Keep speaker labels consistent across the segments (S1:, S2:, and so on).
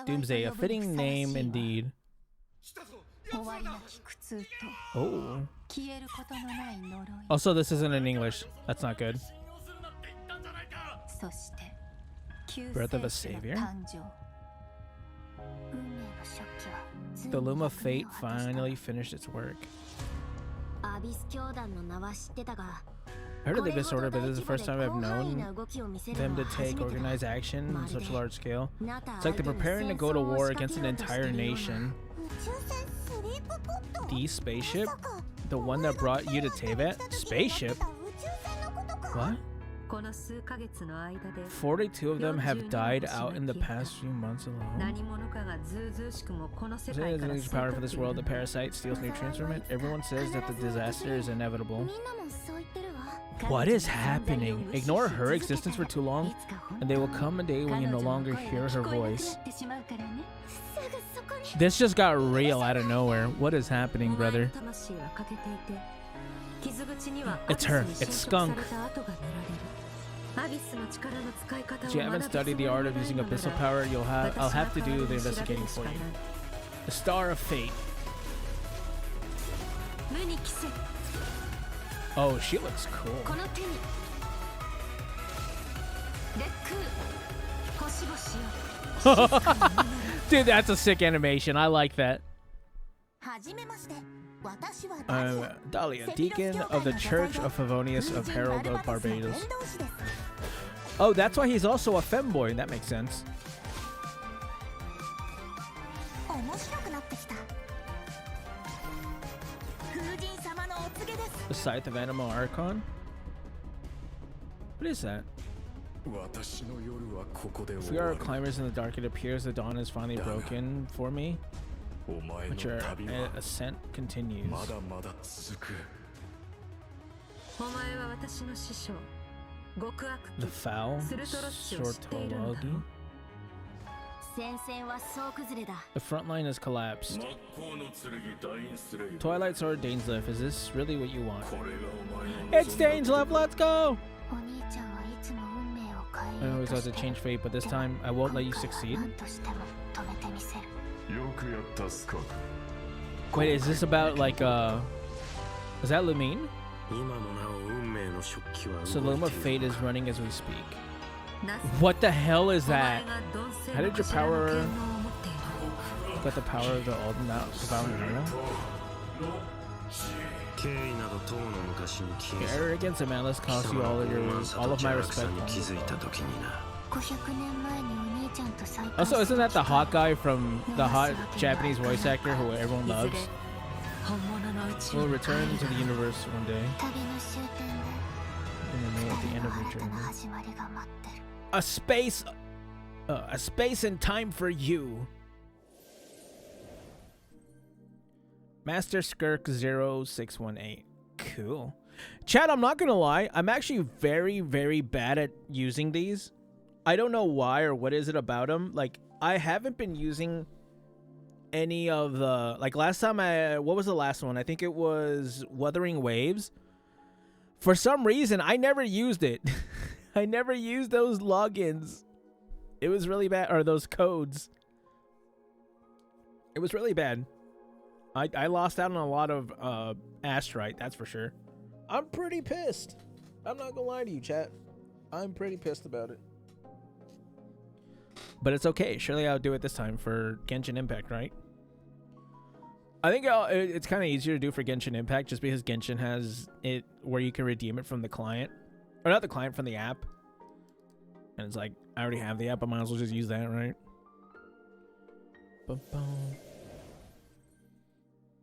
S1: Doomsday, a fitting name indeed. Oh. Also, this isn't in English. That's not good. Birth of a savior? The loom of fate finally finished its work. I heard of the Abyss Order, but this is the first time I've known them to take organized action on such a large scale. It's like they're preparing to go to war against an entire nation. The spaceship? The one that brought you to Teyvat? Spaceship? What? 42 of them have died out in the past few months alone. Is it a power for this world? The parasite steals nutrients from it. Everyone says that the disaster is inevitable. What is happening? Ignore her existence for too long, and there will come a day when you no longer hear her voice. This just got real out of nowhere. What is happening, brother? It's her. It's Skunk. If you haven't studied the art of using abyssal power, I'll have to do the investigating for you. The Star of Fate. Oh, she looks cool. Dude, that's a sick animation. I like that. Dahlia, Deacon of the Church of Favonius of Herald of Barbados. Oh, that's why he's also a femboy. That makes sense. The Scythe of Animal Archon? What is that? If we are climbers in the dark, it appears the dawn is finally broken for me. But your ascent continues. The Foul Sortologi. The front line has collapsed. Twilight Sword Dainsleif, is this really what you want? It's Dainsleif, let's go! I always have to change fate, but this time I won't let you succeed. Wait, is this about like is that Lumine? So Loom of Fate is running as we speak. What the hell is that? How did your power got the power of the Alden out devouring arrow? Your arrogance and malice cost you all of my respect. Also, isn't that the hot guy from the hot Japanese voice actor who everyone loves? Will return to the universe one day. At the end of your journey. A space and time for you. Master Skirk 0618. Cool. Chad, I'm not gonna lie. I'm actually very, very bad at using these. I don't know why or what is it about them. Like, I haven't been using any of the... Like, last time what was the last one? I think it was Wuthering Waves. For some reason, I never used it. I never used those logins. It was really bad. Or those codes. It was really bad. I lost out on a lot of Astrite, that's for sure. I'm pretty pissed. I'm not gonna lie to you, chat. I'm pretty pissed about it. But it's okay. Surely I'll do it this time for Genshin Impact, right? I think it's kind of easier to do for Genshin Impact just because Genshin has it where you can redeem it from the client. Or not the client, from the app. And it's like, I already have the app. I might as well just use that, right?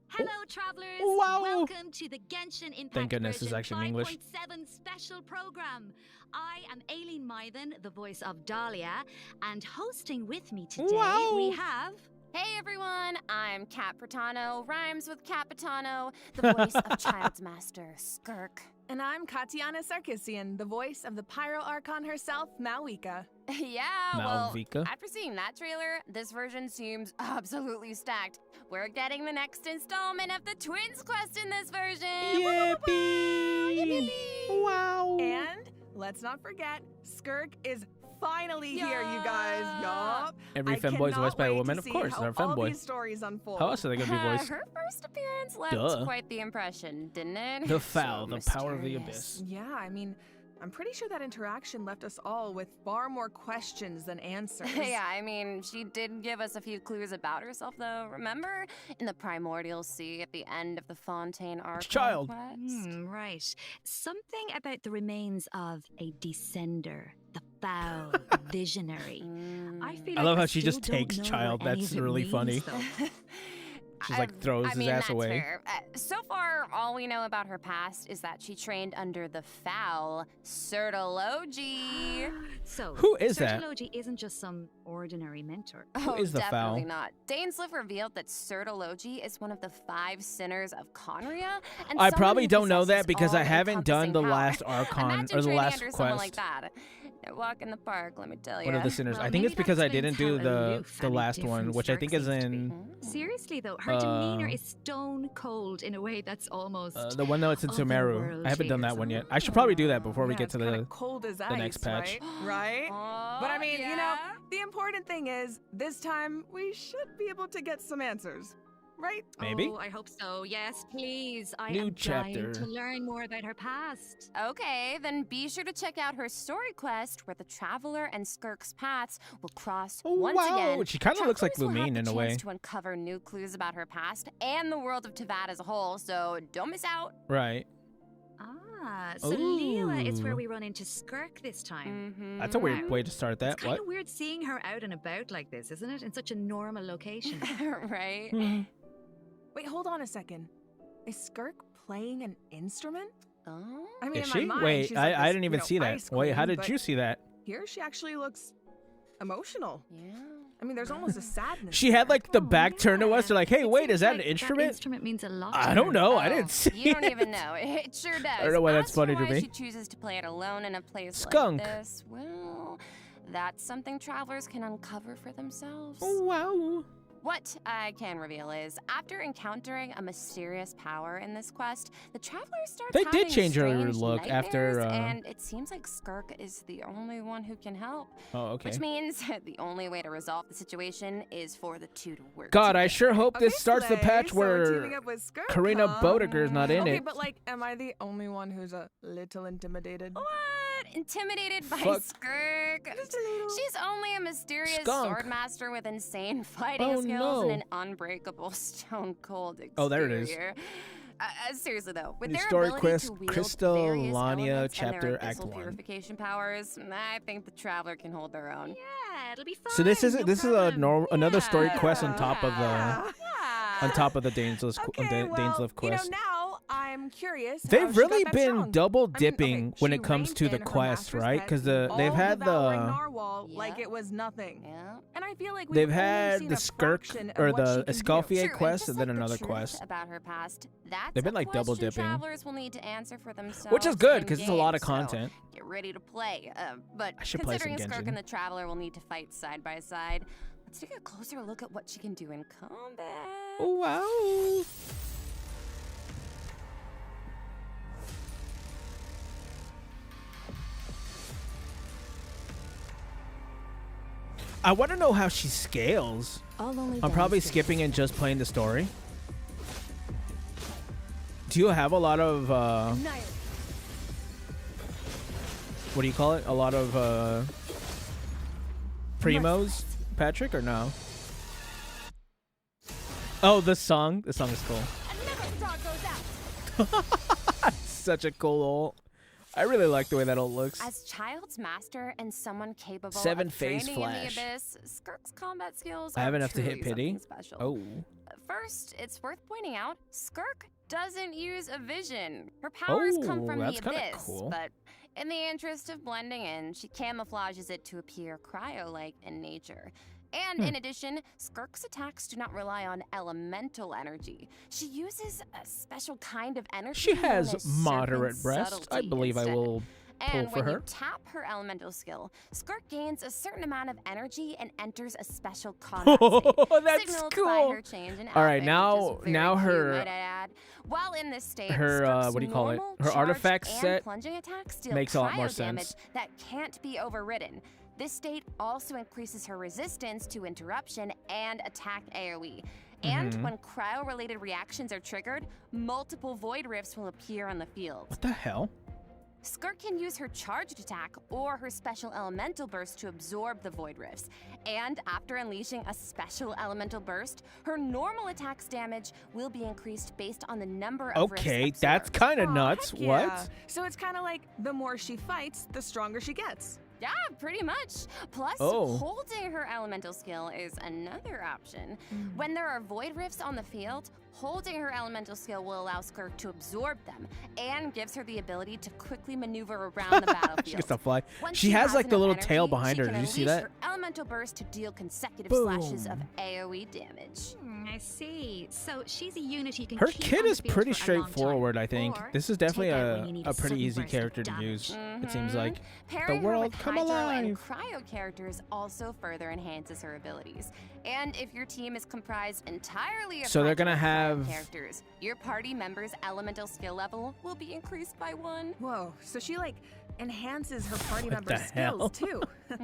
S2: Hello, travelers.
S1: Wow.
S2: Welcome to the Genshin Impact
S1: Thank goodness this is actually in English.
S2: 5.7 special program. I am Aileen Mythen, the voice of Dahlia, and hosting with me today we have...
S3: Hey everyone, I'm Kat Pratano, rhymes with Capitano, the voice of Child's Master, Skirk.
S4: And I'm Katiana Sarkissian, the voice of the Pyro Archon herself, Malvika.
S3: Yeah,
S1: Malvika.
S3: well, after seeing that trailer, this version seems absolutely stacked. We're getting the next installment of the Twins quest in this version.
S1: Yippee!
S3: Yippee!
S1: Wow!
S4: And let's not forget, Skirk is finally here, you guys. Yup.
S1: Every
S4: I
S1: femboy's
S4: cannot
S1: voiced by a
S4: wait
S1: woman,
S4: to
S1: of
S4: see
S1: course.
S4: how
S1: They're a
S4: all
S1: femboy.
S4: these stories unfold.
S1: How else are they gonna be voiced?
S3: Her first appearance left
S1: Duh.
S3: quite the impression, didn't it?
S1: The
S3: So
S1: foul, the power of the
S3: mysterious.
S1: abyss.
S4: Yeah, I mean, I'm pretty sure that interaction left us all with far more questions than answers.
S3: Yeah, I mean, she did give us a few clues about herself, though. Remember? In the primordial sea at the end of the Fontaine Arc.
S1: Child.
S2: Right. Something about the remains of a descender, the foul, the visionary. I feel
S1: I
S2: like
S1: love how she
S2: still
S1: just
S2: don't
S1: takes
S2: know
S1: child.
S2: what any
S1: That's
S2: of it
S1: really
S2: means,
S1: funny.
S2: though.
S1: She's like throws his ass
S3: that's
S1: away.
S3: fair. So far, all we know about her past is that she trained under the foul Certology.
S2: So,
S1: Who is that?
S2: Certology isn't just some ordinary mentor.
S3: Oh,
S1: is the
S3: definitely
S1: foul?
S3: not. Dainsliff revealed that Certology is one of the 5 sinners of Conria. And
S1: I
S3: someone
S1: probably
S3: who
S1: don't know that
S3: possesses
S1: because I haven't done the
S3: all-encompassing
S1: last
S3: power.
S1: Archon
S3: Imagine
S1: or the
S3: training
S1: last
S3: under someone
S1: quest.
S3: like that. A walk in the park, let me tell you.
S1: One of the sinners.
S2: Well,
S1: I think
S2: maybe
S1: it's because
S2: that
S1: I didn't
S2: explains
S1: do
S2: how
S1: the
S2: aloof
S1: the
S2: and
S1: last one,
S2: indifferent
S1: which I
S2: Skirk
S1: think is
S2: seems to be.
S1: in
S2: Seriously though, her demeanor is stone cold in a way that's almost
S1: the one that's in Sumeru. I haven't done that one yet. I should probably do that before we
S4: Yeah,
S1: get
S4: it's
S1: to
S4: kinda
S1: the.
S4: cold as
S1: the
S4: ice,
S1: next patch.
S4: Right?
S3: Oh,
S4: But I mean, you know,
S3: yeah?
S4: the important thing is this time we should be able to get some answers, right?
S1: Maybe.
S2: Oh, I hope so. Yes, please. I
S1: New
S2: am
S1: chapter.
S2: dying to learn more about her past.
S3: Okay, then be sure to check out her story quest where the Traveler and Skirk's paths will cross
S1: Oh,
S3: once
S1: wow.
S3: again.
S1: She kinda looks like
S3: Travelers will have
S1: Lumine
S3: the
S1: in a
S3: chance
S1: way.
S3: to uncover new clues about her past and the world of Tavad as a whole, so don't miss out.
S1: Right.
S2: So Leela is where
S1: Ooh.
S2: we run into Skirk this time.
S3: Mm-hmm.
S1: That's a weird
S2: Wow.
S1: way to start that.
S2: It's kind
S1: What?
S2: of weird seeing her out and about like this, isn't it? In such a normal location.
S3: Right?
S4: Wait, hold on a second. Is Skirk playing an instrument?
S3: Oh.
S4: I mean,
S1: Is
S4: in
S1: she?
S4: my mind,
S1: Wait,
S4: she's like
S1: I
S4: this,
S1: didn't
S4: you
S1: even
S4: know,
S1: see that.
S4: ice
S1: Wait, how
S4: queen,
S1: did
S4: but
S1: you see that?
S4: Here she actually looks emotional.
S3: Yeah.
S4: I mean, there's almost a sadness.
S1: She had
S4: there.
S1: like the
S2: Oh,
S1: back turned to us.
S2: yeah.
S1: They're like, hey,
S2: It
S1: wait, is
S2: seems
S1: that
S2: like
S1: an instrument?
S2: That instrument means a lot.
S1: I
S2: to
S1: don't
S2: her.
S1: know. I
S3: Oh,
S1: didn't see
S3: You don't
S1: it.
S3: even know. It sure does.
S1: don't know why that's
S3: As
S1: funny
S3: for
S1: to
S3: why
S1: me.
S3: She chooses to play it alone in a place
S1: Skunk.
S3: like this. Well, that's something travelers can uncover for themselves.
S1: Oh, wow.
S3: What I can reveal is, after encountering a mysterious power in this quest, the traveler starts
S1: They
S3: having
S1: did change her
S3: strange
S1: look after,
S3: nightmares, and it seems like Skirk is the only one who can help.
S1: Oh, okay.
S3: Which means the only way to resolve the situation is for the two to work
S1: God, I
S3: together.
S1: sure hope this
S4: Okay,
S1: starts the
S4: Slay,
S1: patch
S4: so we're teaming
S1: where
S4: up with Skirk,
S1: Karina
S4: huh?
S1: Bodeker's not in
S4: Okay,
S1: it.
S4: but like, am I the only one who's a little intimidated?
S3: What? Intimidated by
S1: Fuck.
S3: Skirk?
S4: Just a little.
S3: She's only a mysterious
S1: Skunk.
S3: swordmaster with insane fighting
S1: Oh,
S3: skills and
S1: no.
S3: an unbreakable stone cold exterior.
S1: Oh, there it is.
S3: Seriously though, with
S1: New
S3: their
S1: story
S3: ability
S1: quest,
S3: to wield
S1: Crystal
S3: various
S1: Lania,
S3: elements and their
S1: chapter, Act
S3: abyssal
S1: 1.
S3: purification powers, I think the traveler can hold their own.
S2: Yeah, it'll be fine.
S1: So this is
S2: no
S1: this
S2: problem.
S1: is another story
S3: Yeah.
S1: quest on top of the
S3: Yeah.
S1: Dainsliff
S4: Okay, well,
S1: Dainsliff quest.
S4: You know, now I'm curious. how
S1: They've
S4: she got
S1: really
S4: that
S1: been
S4: strong.
S1: double
S4: I mean,
S1: dipping
S4: okay,
S1: when
S4: she
S1: it comes
S4: reined
S1: to the
S4: in her
S1: quest,
S4: master's
S1: right?
S4: pet,
S1: Because they've
S4: all
S1: had
S4: devouring
S1: the
S4: narwhal like
S3: Yeah.
S4: it was nothing.
S3: Yeah.
S4: And I feel like we've
S1: they've
S4: only
S1: had
S4: seen
S1: the
S4: a
S1: Skirk
S4: fraction of
S1: or
S4: what she
S1: the
S4: can do.
S1: Escalfier
S3: True,
S1: quest
S3: just
S1: and then
S3: like the
S1: another
S3: truth
S1: quest.
S3: about her past. That's
S1: They've been,
S3: a
S1: like, double
S3: question
S1: dipping.
S3: Travelers will need to answer for themselves.
S1: Which is good
S3: in
S1: because it's a lot of
S3: game, so
S1: content.
S3: get ready to play. But
S1: I should play some
S3: considering Skirk
S1: Genshin.
S3: and the Traveler will need to fight side by side, let's take a closer look at what she can do in combat.
S1: Oh, wow. I want to know how she scales. I'm probably skipping and just playing the story. Do you have a lot of what do you call it? A lot of primos, Patrick, or no? Oh, the song. The song is cool. Such a cool ult. I really like the way that ult looks.
S3: As Child's master and someone capable
S1: Seven
S3: of
S1: phase
S3: training in
S1: flash.
S3: the abyss, Skirk's combat skills
S1: I have
S3: are
S1: enough to hit
S3: truly
S1: pity.
S3: something special.
S1: Oh.
S3: First, it's worth pointing out, Skirk doesn't use a vision. Her powers come from the
S1: that's kinda
S3: abyss,
S1: cool.
S3: but in the interest of blending in, she camouflages it to appear cryo-like in nature. And in addition, Skirk's attacks do not rely on elemental energy. She uses a special kind of energy.
S1: She
S3: known
S1: has
S3: as
S1: moderate
S3: serpent
S1: breasts. I
S3: subtlety
S1: believe I
S3: instead.
S1: will pull
S3: And
S1: for
S3: when
S1: her.
S3: you tap her elemental skill, Skirk gains a certain amount of energy and enters a special combat state.
S1: Oh, that's
S3: signaled
S1: cool.
S3: By her change in
S1: All right,
S3: outfit, which
S1: now-
S3: is very
S1: now
S3: cute,
S1: her-
S3: might I add. While in this state,
S1: her,
S3: Skirk's
S1: what do you call it?
S3: normal,
S1: Her
S3: charged,
S1: artifact
S3: and
S1: set
S3: plunging attacks deal
S1: makes a lot more
S3: cryo damage
S1: sense.
S3: that can't be overridden. This state also increases her resistance to interruption and attack AoE. And when cryo-related reactions are triggered, multiple void rifts will appear on the field.
S1: What the hell?
S3: Skirk can use her charged attack or her special elemental burst to absorb the void rifts. And after unleashing a special elemental burst, her normal attack's damage will be increased based on the number of rifts
S1: Okay,
S3: absorbed.
S1: that's kind of nuts.
S4: Heck yeah.
S1: What?
S4: So it's kind of like the more she fights, the stronger she gets.
S3: Yeah, pretty much. Plus,
S1: Oh.
S3: holding her elemental skill is another option. When there are void rifts on the field, holding her elemental skill will allow Skirk to absorb them and gives her the ability to quickly maneuver around the battlefield.
S1: She gets to fly.
S3: Once
S1: She has like the
S3: enough
S1: little
S3: energy,
S1: tail behind
S3: she
S1: her.
S3: can
S1: Did you see
S3: unleash
S1: that?
S3: her elemental burst to deal consecutive
S1: Boom.
S3: slashes of AoE damage.
S2: I see. So she's a unit you can
S1: Her
S2: keep
S1: kit
S2: on the
S1: is
S2: field
S1: pretty
S2: for a long time,
S1: straightforward, I think.
S2: or
S1: This is definitely
S2: take out when you need
S1: a pretty
S2: sudden
S1: easy
S2: burst of
S1: character to
S2: damage.
S1: use. It seems like.
S3: Pairing
S1: world
S3: her with
S1: come
S3: Hydro and
S1: alive.
S3: Cryo characters also further enhances her abilities. And if your team is comprised entirely of
S1: So they're
S3: Hydro
S1: gonna
S3: and Cryo
S1: have-
S3: characters, your party member's elemental skill level will be increased by 1.
S4: Whoa, so she like enhances her party
S1: What
S4: members'
S1: the hell?
S4: skills too. Once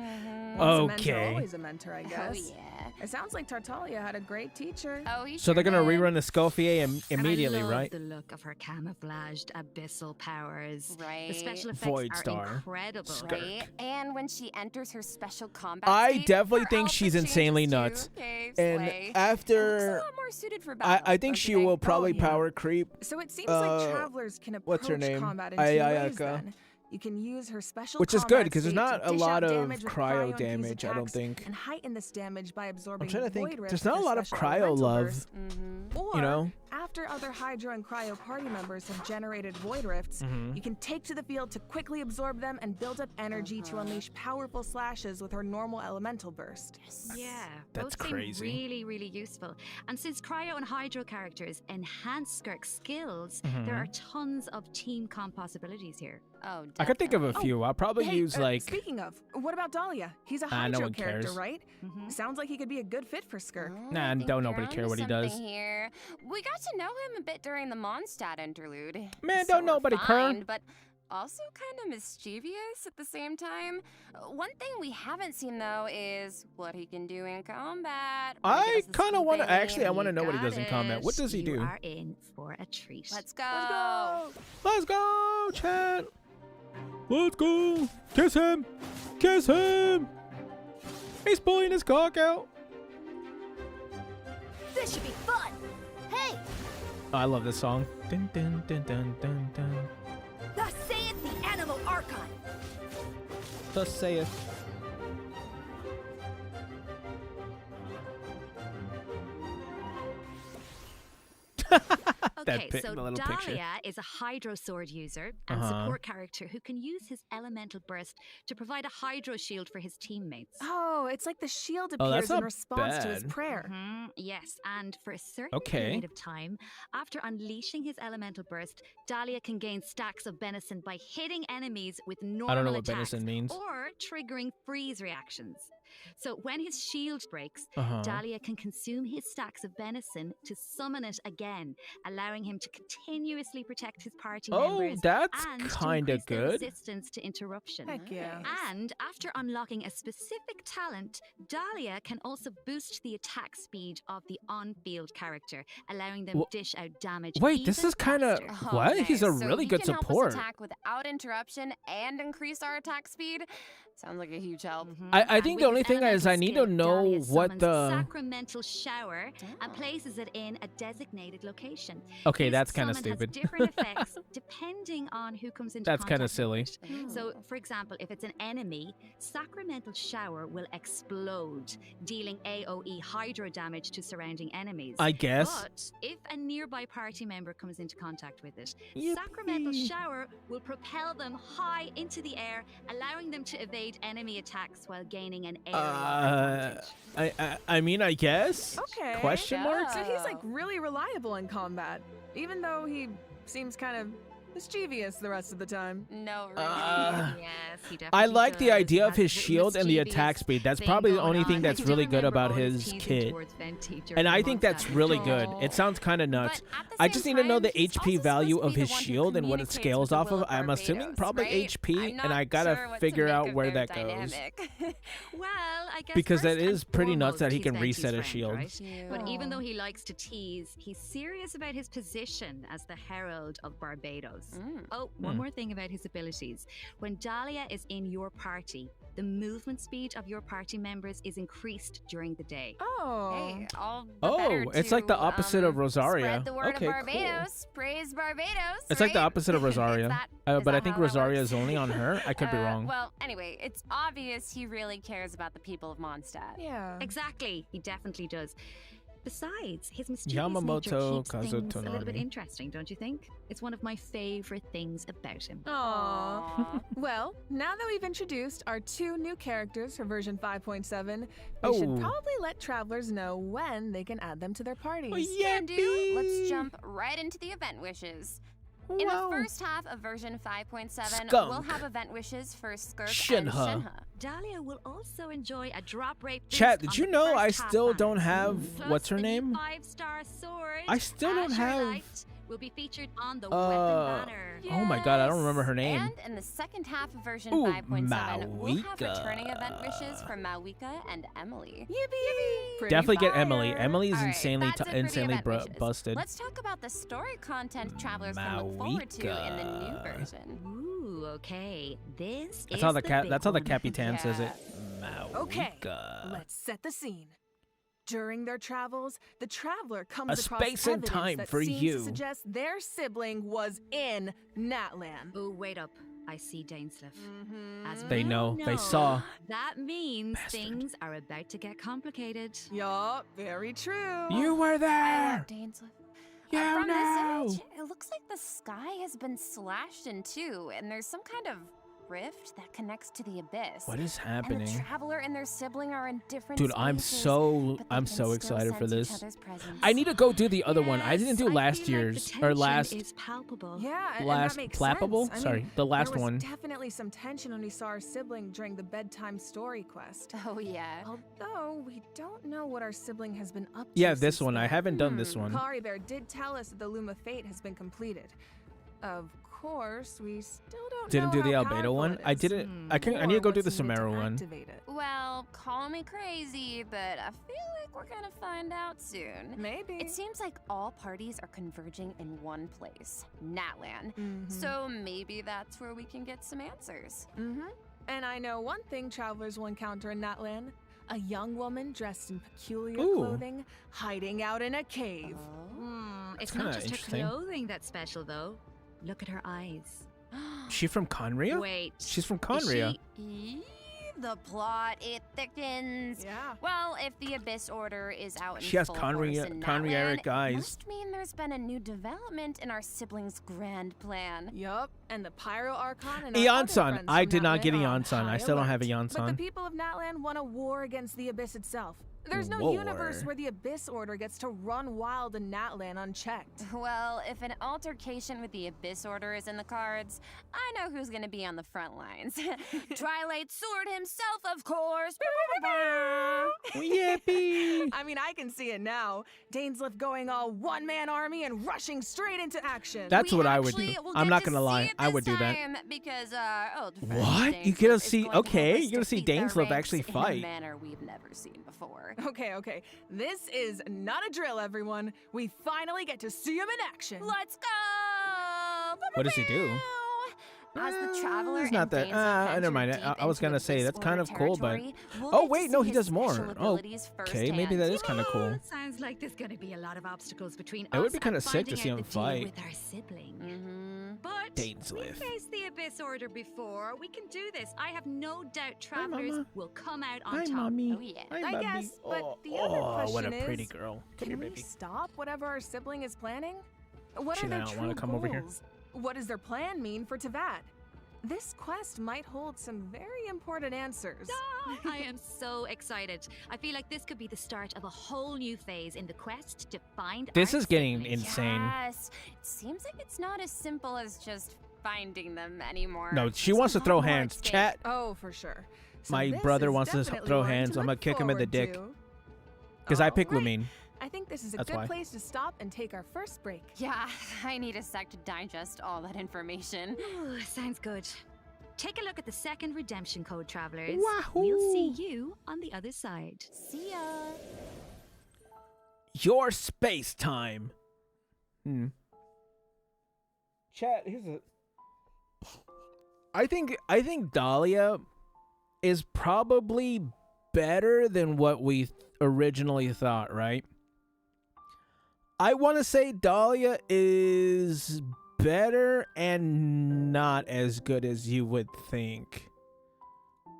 S4: a mentor,
S1: Okay.
S4: always a mentor, I guess.
S3: Oh yeah.
S4: It sounds like Tartaglia had a great teacher.
S3: Oh, he
S1: So they're
S3: sure
S1: gonna
S3: did.
S1: rerun the Skullfier immediately,
S2: and I love
S1: right?
S2: the look of her camouflaged abyssal powers.
S3: Right.
S2: The special effects
S1: Void
S2: are
S1: Star.
S2: incredible.
S1: Skirk.
S3: Right? And when she enters her special combat
S1: I
S3: state,
S1: definitely
S3: her
S1: think
S3: outfit
S1: she's
S3: changes
S1: insanely
S3: too.
S1: nuts.
S3: Okay,
S1: And
S3: slay. Looks
S1: after,
S3: a lot more suited for battle,
S1: I think
S3: don't
S1: she
S3: you
S1: will
S3: think?
S1: probably
S4: yeah.
S1: power creep.
S4: So it seems like
S1: Uh,
S4: travelers can approach
S1: what's her name?
S4: combat in two
S1: Ayaka.
S4: ways then. You can use her special
S1: Which is
S4: combat
S1: good, because there's
S4: state
S1: not
S4: to
S1: a
S4: dish
S1: lot
S4: out
S1: of
S4: damage with
S1: cryo
S4: cryo-infused
S1: damage, I don't
S4: attacks
S1: think.
S4: And heighten this damage by absorbing
S1: I'm trying to
S4: void
S1: think.
S4: rifts
S1: There's not a
S4: with
S1: lot of
S4: special
S1: cryo
S4: elemental
S1: love.
S4: burst.
S3: Mhm.
S4: Or,
S1: You know?
S4: after other Hydro and Cryo party members have generated void rifts,
S1: Mhm.
S4: you can take to the field to quickly absorb them and build up energy to unleash powerful slashes with her normal elemental burst.
S2: Yeah,
S1: That's
S2: both
S1: crazy.
S2: seem really, really useful. And since Cryo and Hydro characters enhance Skirk's skills, there are tons of team comp possibilities here.
S3: Oh,
S1: I could think of a
S3: definitely.
S1: few. I'll probably
S4: Hey,
S1: use like.
S4: Speaking of, what about Dahlia? He's a
S1: no
S4: Hydro
S1: one
S4: character,
S1: cares.
S4: right? Sounds like he could be a good fit for Skirk.
S3: Oh,
S1: Nah,
S3: I think
S1: don't
S3: you're
S1: nobody care
S3: onto
S1: what he does.
S3: something Here. We got to know him a bit during the Mondstadt interlude.
S1: Man,
S3: So
S1: don't nobody care.
S3: refined, but also kind of mischievous at the same time. One thing we haven't seen though is what he can do in combat. Will he give
S1: I
S3: us a
S1: kind of want to.
S3: scoop
S1: Actually, I
S3: in?
S1: want to know what he
S2: Got
S1: does in combat.
S2: it.
S1: What does he
S2: You
S1: do?
S2: are in for a treat.
S3: Let's go.
S4: Let's go!
S1: Let's go, chat. Let's go. Kiss him. Kiss him. He's pulling his cock out.
S5: This should be fun. Hey,
S1: Oh, I love this song. Dun, dun, dun, dun, dun, dun.
S5: thus saith the Animal Archon.
S1: Thus saith. That
S2: Okay,
S1: bit
S2: so
S1: in the little
S2: Dahlia
S1: picture.
S2: is a Hydro Sword user and support character who can use his elemental burst to provide a Hydro shield for his teammates.
S4: Oh, it's like the shield
S1: Oh, that's
S4: appears in
S1: not
S4: response to his
S1: bad.
S4: prayer.
S2: Yes, and for a certain
S1: Okay.
S2: period of time, after unleashing his elemental burst, Dahlia can gain stacks of benison by hitting enemies with normal
S1: I don't know what
S2: attacks
S1: benison means.
S2: or triggering freeze reactions. So when his shield breaks,
S1: Uh-huh.
S2: Dahlia can consume his stacks of venison to summon it again, allowing him to continuously protect his party
S1: Oh,
S2: members
S1: that's
S2: and to
S1: kinda
S2: increase their
S1: good.
S2: resistance to interruption.
S4: Heck yeah.
S2: And after unlocking a specific talent, Dahlia can also boost the attack speed of the on-field character, allowing them
S1: Wha-
S2: to dish out damage.
S1: Wait, this
S2: even
S1: is kinda-
S2: faster.
S3: Oh,
S1: What? He's a
S3: nice. So
S1: really
S3: he
S1: good
S3: can
S1: support.
S3: Help us attack without interruption and increase our attack speed. Sounds like a huge help.
S1: I
S2: And
S1: think
S2: with
S1: the only
S2: his
S1: thing is I
S2: elemental
S1: need to
S2: skill,
S1: know
S2: Dahlia
S1: what
S2: summons
S1: the.
S2: sacramental shower
S3: Oh.
S2: and places it in a designated location.
S1: Okay,
S2: This
S1: that's kind of
S2: summon has
S1: stupid.
S2: different effects depending on who comes into
S1: That's
S2: contact
S1: kinda
S2: with
S1: silly.
S2: it. So, for example, if it's an enemy, sacramental shower will explode, dealing AoE hydro damage to surrounding enemies.
S1: I guess.
S2: But if a nearby party member comes into contact with it,
S1: Yippee.
S2: sacramental shower will propel them high into the air, allowing them to evade enemy attacks while gaining an aerial advantage.
S1: I mean, I guess.
S4: Okay.
S1: Question mark?
S4: So he's like really reliable in combat, even though he seems kind of mischievous the rest of the time.
S3: No, really.
S2: Yes, he definitely
S1: I like the
S2: does.
S1: idea of
S2: He
S1: his
S2: has
S1: shield and the
S2: mischievous
S1: attack speed. That's
S2: thing
S1: probably the
S2: going
S1: only thing
S2: on.
S1: that's
S2: I do
S1: really good
S2: remember
S1: about
S2: always
S1: his
S2: teasing
S1: kit.
S2: towards Venti during
S1: And
S2: the
S1: I think that's
S2: Mondstadt
S1: really
S2: withdrawal.
S1: good. It sounds kind of nuts.
S3: But at the
S1: I
S3: same
S1: just need to know
S3: time,
S1: the
S3: he's
S1: HP
S3: also
S1: value
S3: supposed to
S1: of
S3: be
S1: his
S3: the one who
S1: shield and what it
S3: communicates
S1: scales
S3: with the
S1: off
S3: will
S1: of. I'm assuming
S3: Barbados,
S1: probably
S3: right?
S1: HP,
S3: I'm
S1: and I
S3: not
S1: gotta
S3: sure what to
S1: figure
S3: make
S1: out
S3: of
S1: where
S3: their
S1: that goes.
S3: dynamic.
S2: Well, I guess
S1: Because that
S2: first and
S1: is pretty nuts that he
S2: foremost,
S1: can
S2: he's
S1: reset his
S2: Venti's
S1: shield.
S2: friend, right? But even
S3: Aw.
S2: though he likes to tease, he's serious about his position as the Herald of Barbados. Oh, one more thing about his abilities. When Dahlia is in your party, the movement speed of your party members is increased during the day.
S4: Oh.
S3: Hey, all the
S1: Oh,
S3: better
S1: it's like the
S3: to,
S1: opposite of Rosaria.
S3: Spread the word
S1: Okay,
S3: of
S1: cool.
S3: Barbados. Praise Barbados.
S1: It's like the
S3: right?
S1: opposite of
S3: Is
S1: Rosaria.
S3: that- is
S1: But I
S3: that
S1: think
S3: how that
S1: Rosaria
S3: works?
S1: is only on her. I could be wrong.
S3: Well, anyway, it's obvious he really cares about the people of Mondstadt.
S4: Yeah.
S2: Exactly, he definitely does. Besides, his mischievous nature
S1: Yamamoto
S2: keeps things a little bit
S1: Kazutonami.
S2: interesting, don't you think? It's one of my favorite things about him.
S4: Aww.
S3: Aw.
S4: Well, now that we've introduced our 2 new characters for version 5.7, we
S1: Oh.
S4: should probably let travelers know when they can add them to their parties.
S3: Can do. Let's jump right into the event wishes. In
S1: Wow.
S3: the first half of version 5.7,
S1: Skunk.
S3: we'll have event wishes for Skirk and
S1: Shinha.
S3: Shinha.
S2: Dahlia will also enjoy a drop rate boost
S1: Chat,
S2: on
S1: did you
S2: the
S1: know
S2: first
S1: I
S2: half
S1: still
S2: banner.
S1: don't have
S2: Plus,
S1: what's her
S2: the new
S1: name?
S2: 5-star sword,
S1: I still don't
S2: Azure
S1: have-
S2: Light, will be featured on the weapon banner.
S1: Oh my god, I don't remember her name.
S3: And in the second half of version
S1: Ooh,
S3: 5.7, we'll have
S1: Mawika.
S3: returning event wishes for Mawika and Emily.
S4: Yippee! Pretty
S1: Definitely get Emily.
S4: fire.
S1: Emily is
S3: All right,
S1: insanely
S3: that's it for the
S1: insanely
S3: event wishes.
S1: busted.
S3: Let's talk about the story content travelers can look forward to in the new
S1: Mawika.
S3: version.
S2: Ooh, okay. This
S1: That's
S2: is
S1: how the
S2: big
S1: that's how the
S2: one.
S1: Capitan says it.
S4: Okay,
S1: Mawika.
S4: let's set the scene. During their travels, the traveler comes
S1: A
S4: across
S1: space and
S4: evidence
S1: time
S4: that
S1: for
S4: seems
S1: you.
S4: to suggest their sibling was in Natlan.
S2: Oh, wait up. I see Dainsleif. As
S1: They
S2: we
S1: know. They
S2: know,
S1: saw.
S2: That means
S1: Bastard.
S2: things are about to get complicated.
S4: Yup, very true.
S1: You were
S3: I
S1: there.
S3: love Dainsleif.
S1: You
S3: From
S1: know.
S3: this image, it looks like the sky has been slashed in two, and there's some kind of rift that connects to the abyss.
S1: What is
S3: And
S1: happening?
S3: the traveler and their sibling are in different
S1: Dude, I'm
S3: spaces,
S1: so
S3: but they
S1: I'm
S3: can
S1: so
S3: still
S1: excited for
S3: sense each
S1: this.
S3: other's presence.
S1: I need to go do the other one. I didn't do
S2: Yes,
S1: last
S2: feel like the
S1: year's or
S2: tension
S1: last
S2: is palpable.
S4: Yeah, and
S1: last
S4: that makes
S1: Plappable?
S4: sense. I
S1: Sorry,
S4: mean,
S1: the last
S4: there was
S1: one.
S4: definitely some tension when we saw our sibling during the bedtime story quest.
S3: Oh yeah.
S4: Although we don't know what our sibling has been up to.
S1: Yeah, this
S4: since
S1: one. I
S4: then.
S1: haven't done this one.
S4: Kari Bear did tell us that the Loom of Fate has been completed. Of course, we still don't
S1: Didn't
S4: know
S1: do the
S4: how
S1: Albedo
S4: powerful
S1: one.
S4: it
S1: I
S4: is.
S1: didn't. I
S4: Or
S1: need to go do the
S4: what's needed to
S1: Sumeru one.
S4: activate it.
S3: Well, call me crazy, but I feel like we're gonna find out soon.
S4: Maybe.
S3: It seems like all parties are converging in one place, Natlan.
S4: Mhm.
S3: So maybe that's where we can get some answers.
S4: And I know one thing travelers will encounter in Natlan. A young woman dressed in peculiar
S1: Ooh.
S4: clothing, hiding out in a cave.
S2: It's
S1: kinda
S2: not just her
S1: interesting.
S2: clothing that's special, though. Look at her eyes.
S1: She from Conria?
S2: Wait.
S1: She's from
S2: is
S1: Conria.
S2: she-
S3: The plot, it thickens.
S4: Yeah.
S3: Well, if the Abyss Order is out in
S1: She has
S3: full force in
S1: Conriaric
S3: Natlan,
S1: eyes.
S3: it must mean there's been a new development in our siblings' grand plan.
S4: Yup, and the Pyro Archon and our other
S1: Eon-san.
S4: friends
S1: I
S4: from
S1: did not
S4: Natlan
S1: get
S4: are on
S1: Eon-san. I
S4: high
S1: still don't have
S4: alert. But
S1: Eon-san.
S4: the people of Natlan want a war against the Abyss itself. There's no
S1: War.
S4: universe where the Abyss Order gets to run wild in Natlan unchecked.
S3: Well, if an altercation with the Abyss Order is in the cards, I know who's gonna be on the front lines. Twilight Sword himself, of course.
S1: Yippee!
S4: I mean, I can see it now. Dainsleif going all one-man army and rushing straight into action.
S1: That's
S3: We
S1: what I would do.
S3: actually will
S1: I'm
S3: get
S1: not
S3: to
S1: gonna
S3: see
S1: lie.
S3: it
S1: I would
S3: this
S1: do that.
S3: time Because our old friend
S1: What? You
S3: Dainsleif
S1: get to
S3: is
S1: see-
S3: going to
S1: okay,
S3: help us
S1: you're gonna see
S3: defeat their
S1: Dainsleif
S3: ranks
S1: actually
S3: in
S1: fight.
S3: a manner we've never seen before.
S4: Okay. This is not a drill, everyone. We finally get to see him in action.
S3: Let's go!
S1: What does he do?
S3: As the traveler
S1: It's not
S3: and
S1: that.
S3: Dainsleif venture
S1: Never mind.
S3: deep
S1: I was
S3: into
S1: gonna say
S3: Abyss
S1: that's kind
S3: Order
S1: of cool, but
S3: territory, we'll
S1: oh
S3: get to
S1: wait, no,
S3: see
S1: he
S3: his
S1: does more.
S3: special
S1: Oh,
S3: abilities
S1: okay, maybe that is kind of cool.
S2: Sounds like there's going to be a lot of obstacles between
S1: It would
S2: us
S1: be kinda
S2: and
S1: sick to
S2: finding
S1: see
S2: out
S1: him
S2: the deal
S1: fight.
S2: with our sibling.
S3: Mm-hmm.
S2: But
S1: Dainsleif.
S2: we faced the Abyss Order before. We can do this. I have no doubt travelers
S1: Mama.
S2: will come out on
S1: Hi,
S2: top.
S1: mommy.
S3: Oh, yeah.
S1: Hi,
S4: I
S1: mommy.
S4: guess, but
S1: oh,
S4: the other
S1: oh, what a
S4: question
S1: pretty
S4: is,
S1: girl. Come
S4: Can
S1: here,
S4: we
S1: baby.
S4: stop whatever our sibling is planning? What
S1: She
S4: are their
S1: don't
S4: true
S1: wanna come over here.
S4: goals? What does their plan mean for Tavad? This quest might hold some very important answers.
S2: I am so excited. I feel like this could be the start of a whole new phase in the quest to find
S1: This
S2: our
S1: is getting
S2: siblings.
S1: insane.
S3: Yes, it seems like it's not as simple as just finding them anymore.
S1: No, she
S3: There's
S1: wants
S3: a
S1: to throw
S3: lot more at
S1: hands.
S3: stake.
S1: Chat.
S4: Oh, for sure. So
S1: My
S4: this
S1: brother
S4: is
S1: wants to
S4: definitely
S1: throw
S4: one
S1: hands.
S4: to
S1: I'm gonna
S4: look
S1: kick him in the
S4: forward
S1: dick.
S4: to.
S1: Because I pick
S4: Alright.
S1: Lumine.
S4: I think this is a
S1: That's
S4: good
S1: why.
S4: place to stop and take our first break.
S3: Yeah, I need a sec to digest all that information.
S2: Ooh, sounds good. Take a look at the second redemption code, travelers.
S1: Wahoo!
S2: We'll see you on the other side.
S3: See ya.
S1: Your space time. Chat, here's a. I think Dahlia is probably better than what we originally thought, right? I want to say Dahlia is better and not as good as you would think.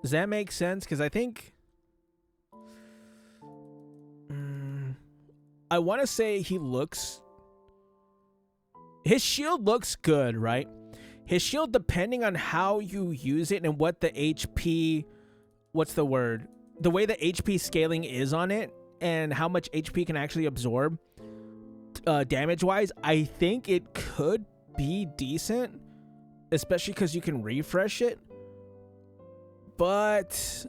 S1: Does that make sense? Because I think I want to say his shield looks good, right? His shield, depending on how you use it and what the HP, the way the HP scaling is on it and how much HP can actually absorb damage wise, I think it could be decent, especially because you can refresh it. But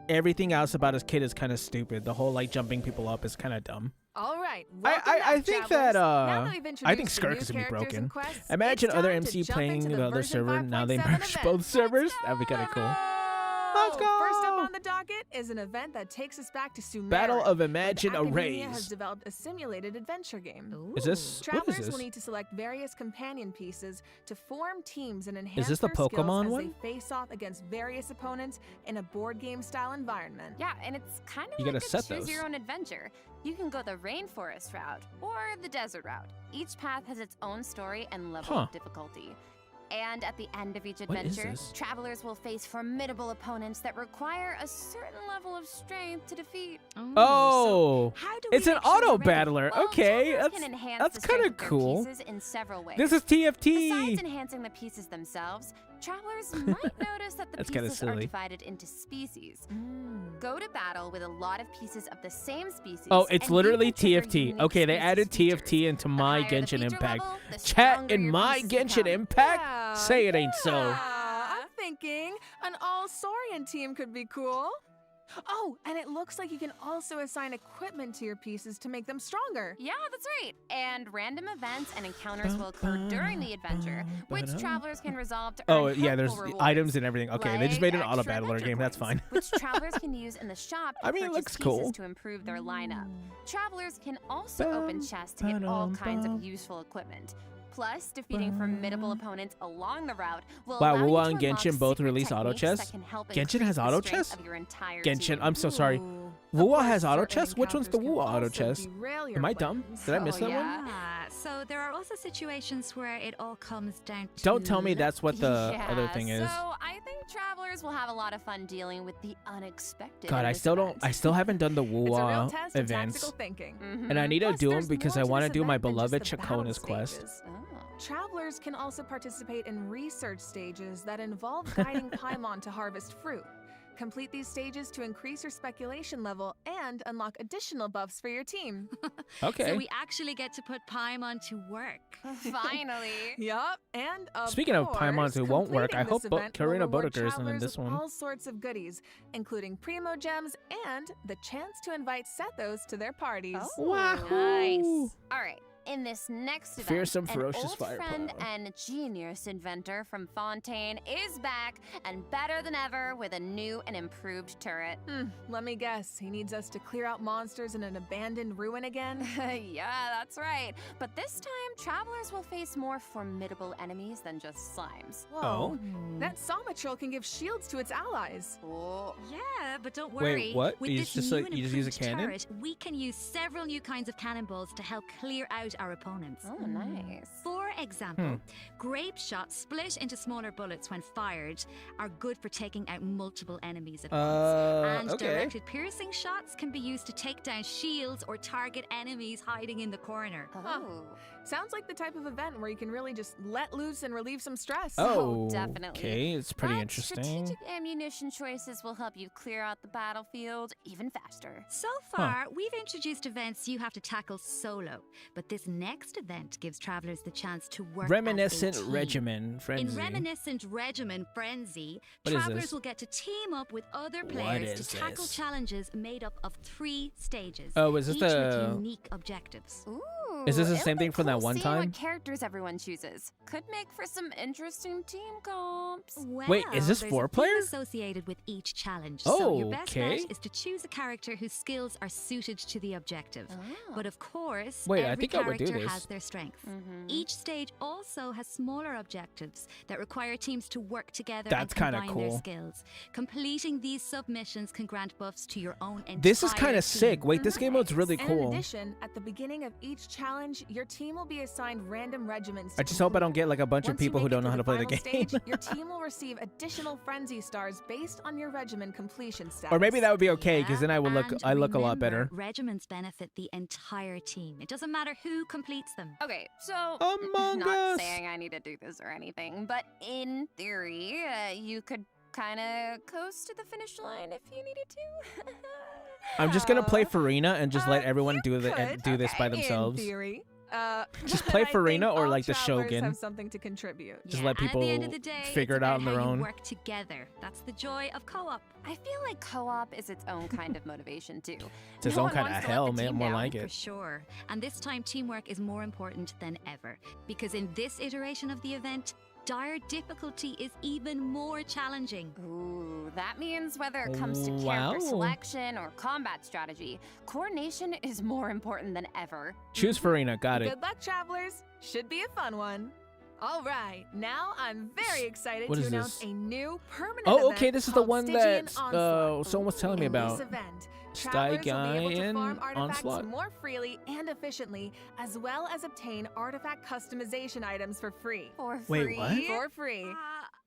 S1: everything else about his kit is kind of stupid. The whole like jumping people up is kind of dumb.
S4: All right.
S1: I think that I think
S4: Skirk
S1: Skirk is gonna be broken. Imagine other MC playing the other server. Now they merge both servers. That'd be kind of cool. Let's go.
S4: First up on the docket is an event that takes us back to Sumeria.
S1: Battle of
S4: where
S1: Imagine
S4: the Academia
S1: Arrays.
S4: has developed a simulated adventure game.
S1: Is this what
S4: Travelers
S1: is
S4: will
S1: this?
S4: need to select various companion pieces to form teams and enhance
S1: this the
S4: their skills
S1: Pokemon
S4: as
S1: one?
S4: they face off against various opponents in a board game style environment.
S3: Yeah, and it's kind of
S1: You
S3: like
S1: gotta
S3: a
S1: set
S3: choose
S1: those.
S3: your own adventure. You can go the rainforest route or the desert route. Each path has its own story and level of difficulty. And at the end of each
S1: What is
S3: adventure,
S1: this?
S3: travelers will face formidable opponents that require a certain level of strength to defeat.
S1: Oh,
S2: So how do we
S1: it's an
S2: make sure
S1: auto
S2: we're ready?
S1: battler.
S3: Well,
S1: Okay,
S3: travelers
S1: that's
S3: can enhance
S1: that's
S3: the strength
S1: kind of
S3: of their
S1: cool.
S3: pieces in several ways.
S1: This is
S3: Besides
S1: TFT.
S3: enhancing the pieces themselves, travelers might notice that the
S1: That's kinda
S3: pieces are
S1: silly.
S3: divided into species. Go to battle with a lot of pieces of the same species.
S1: Oh, it's
S3: and you
S1: literally
S3: can trigger
S1: TFT.
S3: unique
S1: Okay, they
S3: species
S1: added
S3: features.
S1: TFT into
S3: The
S1: my
S3: higher the
S1: Genshin
S3: feature
S1: Impact.
S3: level, the
S1: Chat
S3: stronger
S1: in
S3: your
S1: my
S3: pieces
S1: Genshin
S3: become.
S1: Impact?
S4: Yeah,
S1: Say it ain't so.
S4: I'm thinking an all-Saurian team could be cool. Oh, and it looks like you can also assign equipment to your pieces to make them stronger.
S3: Yeah, that's right. And random events and encounters will occur during the adventure, which travelers can resolve to earn
S1: Oh yeah, there's
S3: helpful rewards.
S1: items and everything. Okay, they just made an
S3: Like
S1: auto
S3: extra
S1: battler
S3: adventure
S1: game. That's
S3: points,
S1: fine.
S3: which travelers can use in the shop to
S1: I mean, it
S3: purchase
S1: looks
S3: pieces
S1: cool.
S3: to improve their lineup. Travelers can also open chests to get all kinds of useful equipment. Plus, defeating formidable opponents along the route will
S1: Wow,
S3: allow you
S1: wuwa
S3: to
S1: and
S3: unlock
S1: Genshin both
S3: secret
S1: release auto
S3: techniques
S1: chests?
S3: that can help
S1: Genshin
S3: increase
S1: has
S3: the
S1: auto
S3: strength
S1: chests?
S3: of your entire
S1: Genshin,
S3: team.
S1: I'm so sorry.
S4: Ooh.
S1: Wuwa
S4: Of
S1: has
S4: course,
S1: auto
S4: certain
S1: chest? Which one's the
S4: encounters can
S1: Wuwa auto
S4: also
S1: chest?
S4: derail your
S1: Am I dumb?
S4: plans.
S1: Did I miss
S3: Oh,
S1: that one?
S3: yeah.
S2: So there are also situations where it all comes down to
S1: Don't tell me
S2: luck.
S1: that's what the
S3: Yeah,
S1: other thing is.
S3: So I think travelers will have a lot of fun dealing with the unexpected.
S1: God,
S3: in
S1: I
S3: this
S1: still don't.
S3: event.
S1: I still haven't done the
S4: It's a real
S1: Wuwa
S4: test of
S1: events,
S4: tactical thinking.
S1: and I need to
S4: Plus,
S1: do them
S4: there's
S1: because
S4: more
S1: I
S4: to
S1: want to
S4: this
S1: do my
S4: event than just
S1: beloved
S4: the battle
S1: Chakona's quest.
S4: stages.
S3: Oh.
S4: Travelers can also participate in research stages that involve guiding Paimon to harvest fruit. Complete these stages to increase your speculation level and unlock additional buffs for your team.
S1: Okay.
S2: So we actually get to put Paimon to work.
S3: Finally.
S4: Yup, and of
S1: Speaking of
S4: course,
S1: Paimons who won't work, I
S4: completing
S1: hope
S4: this event will
S1: Karina
S4: reward
S1: Bodeker isn't in
S4: travelers
S1: this
S4: with
S1: one.
S4: all sorts of goodies, including primo gems and the chance to invite Sethos to their parties.
S1: Wahoo!
S3: Nice. All right. In this next event,
S1: Fearsome,
S3: an
S1: ferocious
S3: old friend
S1: firepower.
S3: and genius inventor from Fontaine is back and better than ever with a new and improved turret.
S4: Let me guess, he needs us to clear out monsters in an abandoned ruin again?
S3: Yeah, that's right. But this time, travelers will face more formidable enemies than just slimes.
S4: Whoa, that Somatril can give shields to its allies.
S3: Oh.
S2: Yeah, but don't
S1: Wait,
S2: worry.
S1: what?
S2: With
S1: You
S2: this
S1: just
S2: new
S1: like-
S2: and
S1: you just use a
S2: improved
S1: cannon?
S2: turret, we can use several new kinds of cannonballs to help clear out our opponents.
S3: Oh, nice.
S2: For example, grape shots split into smaller bullets when fired are good for taking out multiple enemies at once. And
S1: okay.
S2: directed piercing shots can be used to take down shields or target enemies hiding in the corner.
S3: Oh.
S4: Sounds like the type of event where you can really just let loose and relieve some stress.
S1: Oh,
S3: definitely.
S1: Okay, it's pretty
S3: But
S1: interesting.
S3: Strategic ammunition choices will help you clear out the battlefield even faster.
S2: So far, we've introduced events you have to tackle solo, but this next event gives travelers the chance to work
S1: Reminiscent
S2: as a team.
S1: Regimen Frenzy.
S2: In Reminiscent Regimen Frenzy,
S1: What is
S2: travelers
S1: this?
S2: will get to team up with other players
S1: is
S2: to tackle
S1: this?
S2: challenges made up of 3 stages.
S1: Oh, is this
S2: each with
S1: the-
S2: unique objectives.
S3: Ooh,
S1: Is this the
S3: it'll
S1: same
S3: be
S1: thing from that
S3: cool
S1: one
S3: seeing
S1: time?
S3: What characters everyone chooses could make for some interesting team comps.
S2: Well,
S1: Wait, is this
S2: there's
S1: 4
S2: a theme
S1: player?
S2: associated with each challenge. So your best
S1: Okay.
S2: bet is to choose a character whose skills are suited to the objective.
S3: Oh.
S2: But of course,
S1: Wait, I
S2: every
S1: think I would do
S2: character
S1: this.
S2: has their strengths.
S3: Mhm.
S2: Each stage also has smaller objectives that require teams to work together
S1: That's
S2: and
S1: kinda
S2: combine their
S1: cool.
S2: skills. Completing these submissions can grant buffs to your own entire
S1: This is kind
S2: team.
S1: of sick. Wait, this game mode's really
S4: And
S1: cool.
S4: in addition, at the beginning of each challenge, your team will be assigned random regiments.
S1: I just hope I don't get like a bunch of
S4: Once you
S1: people who
S4: make it
S1: don't know how to play the
S4: final
S1: game.
S4: stage, your team will receive additional frenzy stars based on your regimen completion status.
S1: Or maybe that would be okay, because then I would look.
S2: And
S1: I look a lot
S2: remember,
S1: better.
S2: Regiments benefit the entire team. It doesn't matter who completes them.
S3: Okay, so
S1: Among
S3: not
S1: Us.
S3: saying I need to do this or anything, but in theory, you could kind of coast to the finish line if you needed to.
S1: I'm just gonna play Farina and just let everyone
S4: You
S1: do the
S4: could,
S1: do this by
S4: in
S1: themselves.
S4: theory.
S1: Just
S4: but
S1: play
S4: I think
S1: Farina or
S4: all
S1: like the
S4: travelers
S1: Shogun.
S4: have something to contribute.
S1: Just
S2: Yeah,
S1: let
S2: and at the end
S1: people
S2: of the day,
S1: figure
S2: it's
S1: it out
S2: about
S1: on their
S2: how
S1: own.
S2: You work together. That's the joy of co-op.
S3: I feel like co-op is its own kind of motivation too.
S1: It's its
S3: No
S1: own
S3: one
S1: kind of
S3: wants to let
S1: hell,
S3: the
S1: man.
S3: team
S1: More
S3: down.
S1: like
S2: For
S1: it.
S2: sure. And this time, teamwork is more important than ever. Because in this iteration of the event, dire difficulty is even more challenging.
S3: Ooh, that means whether it comes to
S1: Wow.
S3: character selection or combat strategy, coordination is more important than ever.
S1: Choose Farina. Got it.
S4: Good luck, travelers. Should be a fun one. All right, now I'm very excited
S1: What
S4: to
S1: is
S4: announce
S1: this?
S4: a new permanent
S1: Oh,
S4: event
S1: okay. This is the
S4: called
S1: one
S4: Stygian
S1: that
S4: Onslaught.
S1: someone was telling me
S4: In
S1: about.
S4: this event, travelers will be able to farm
S1: Stygian
S4: artifacts
S1: Onslaught?
S4: more freely and efficiently, as well as obtain artifact customization items for free.
S3: For
S1: Wait,
S3: free.
S1: what?
S4: For free.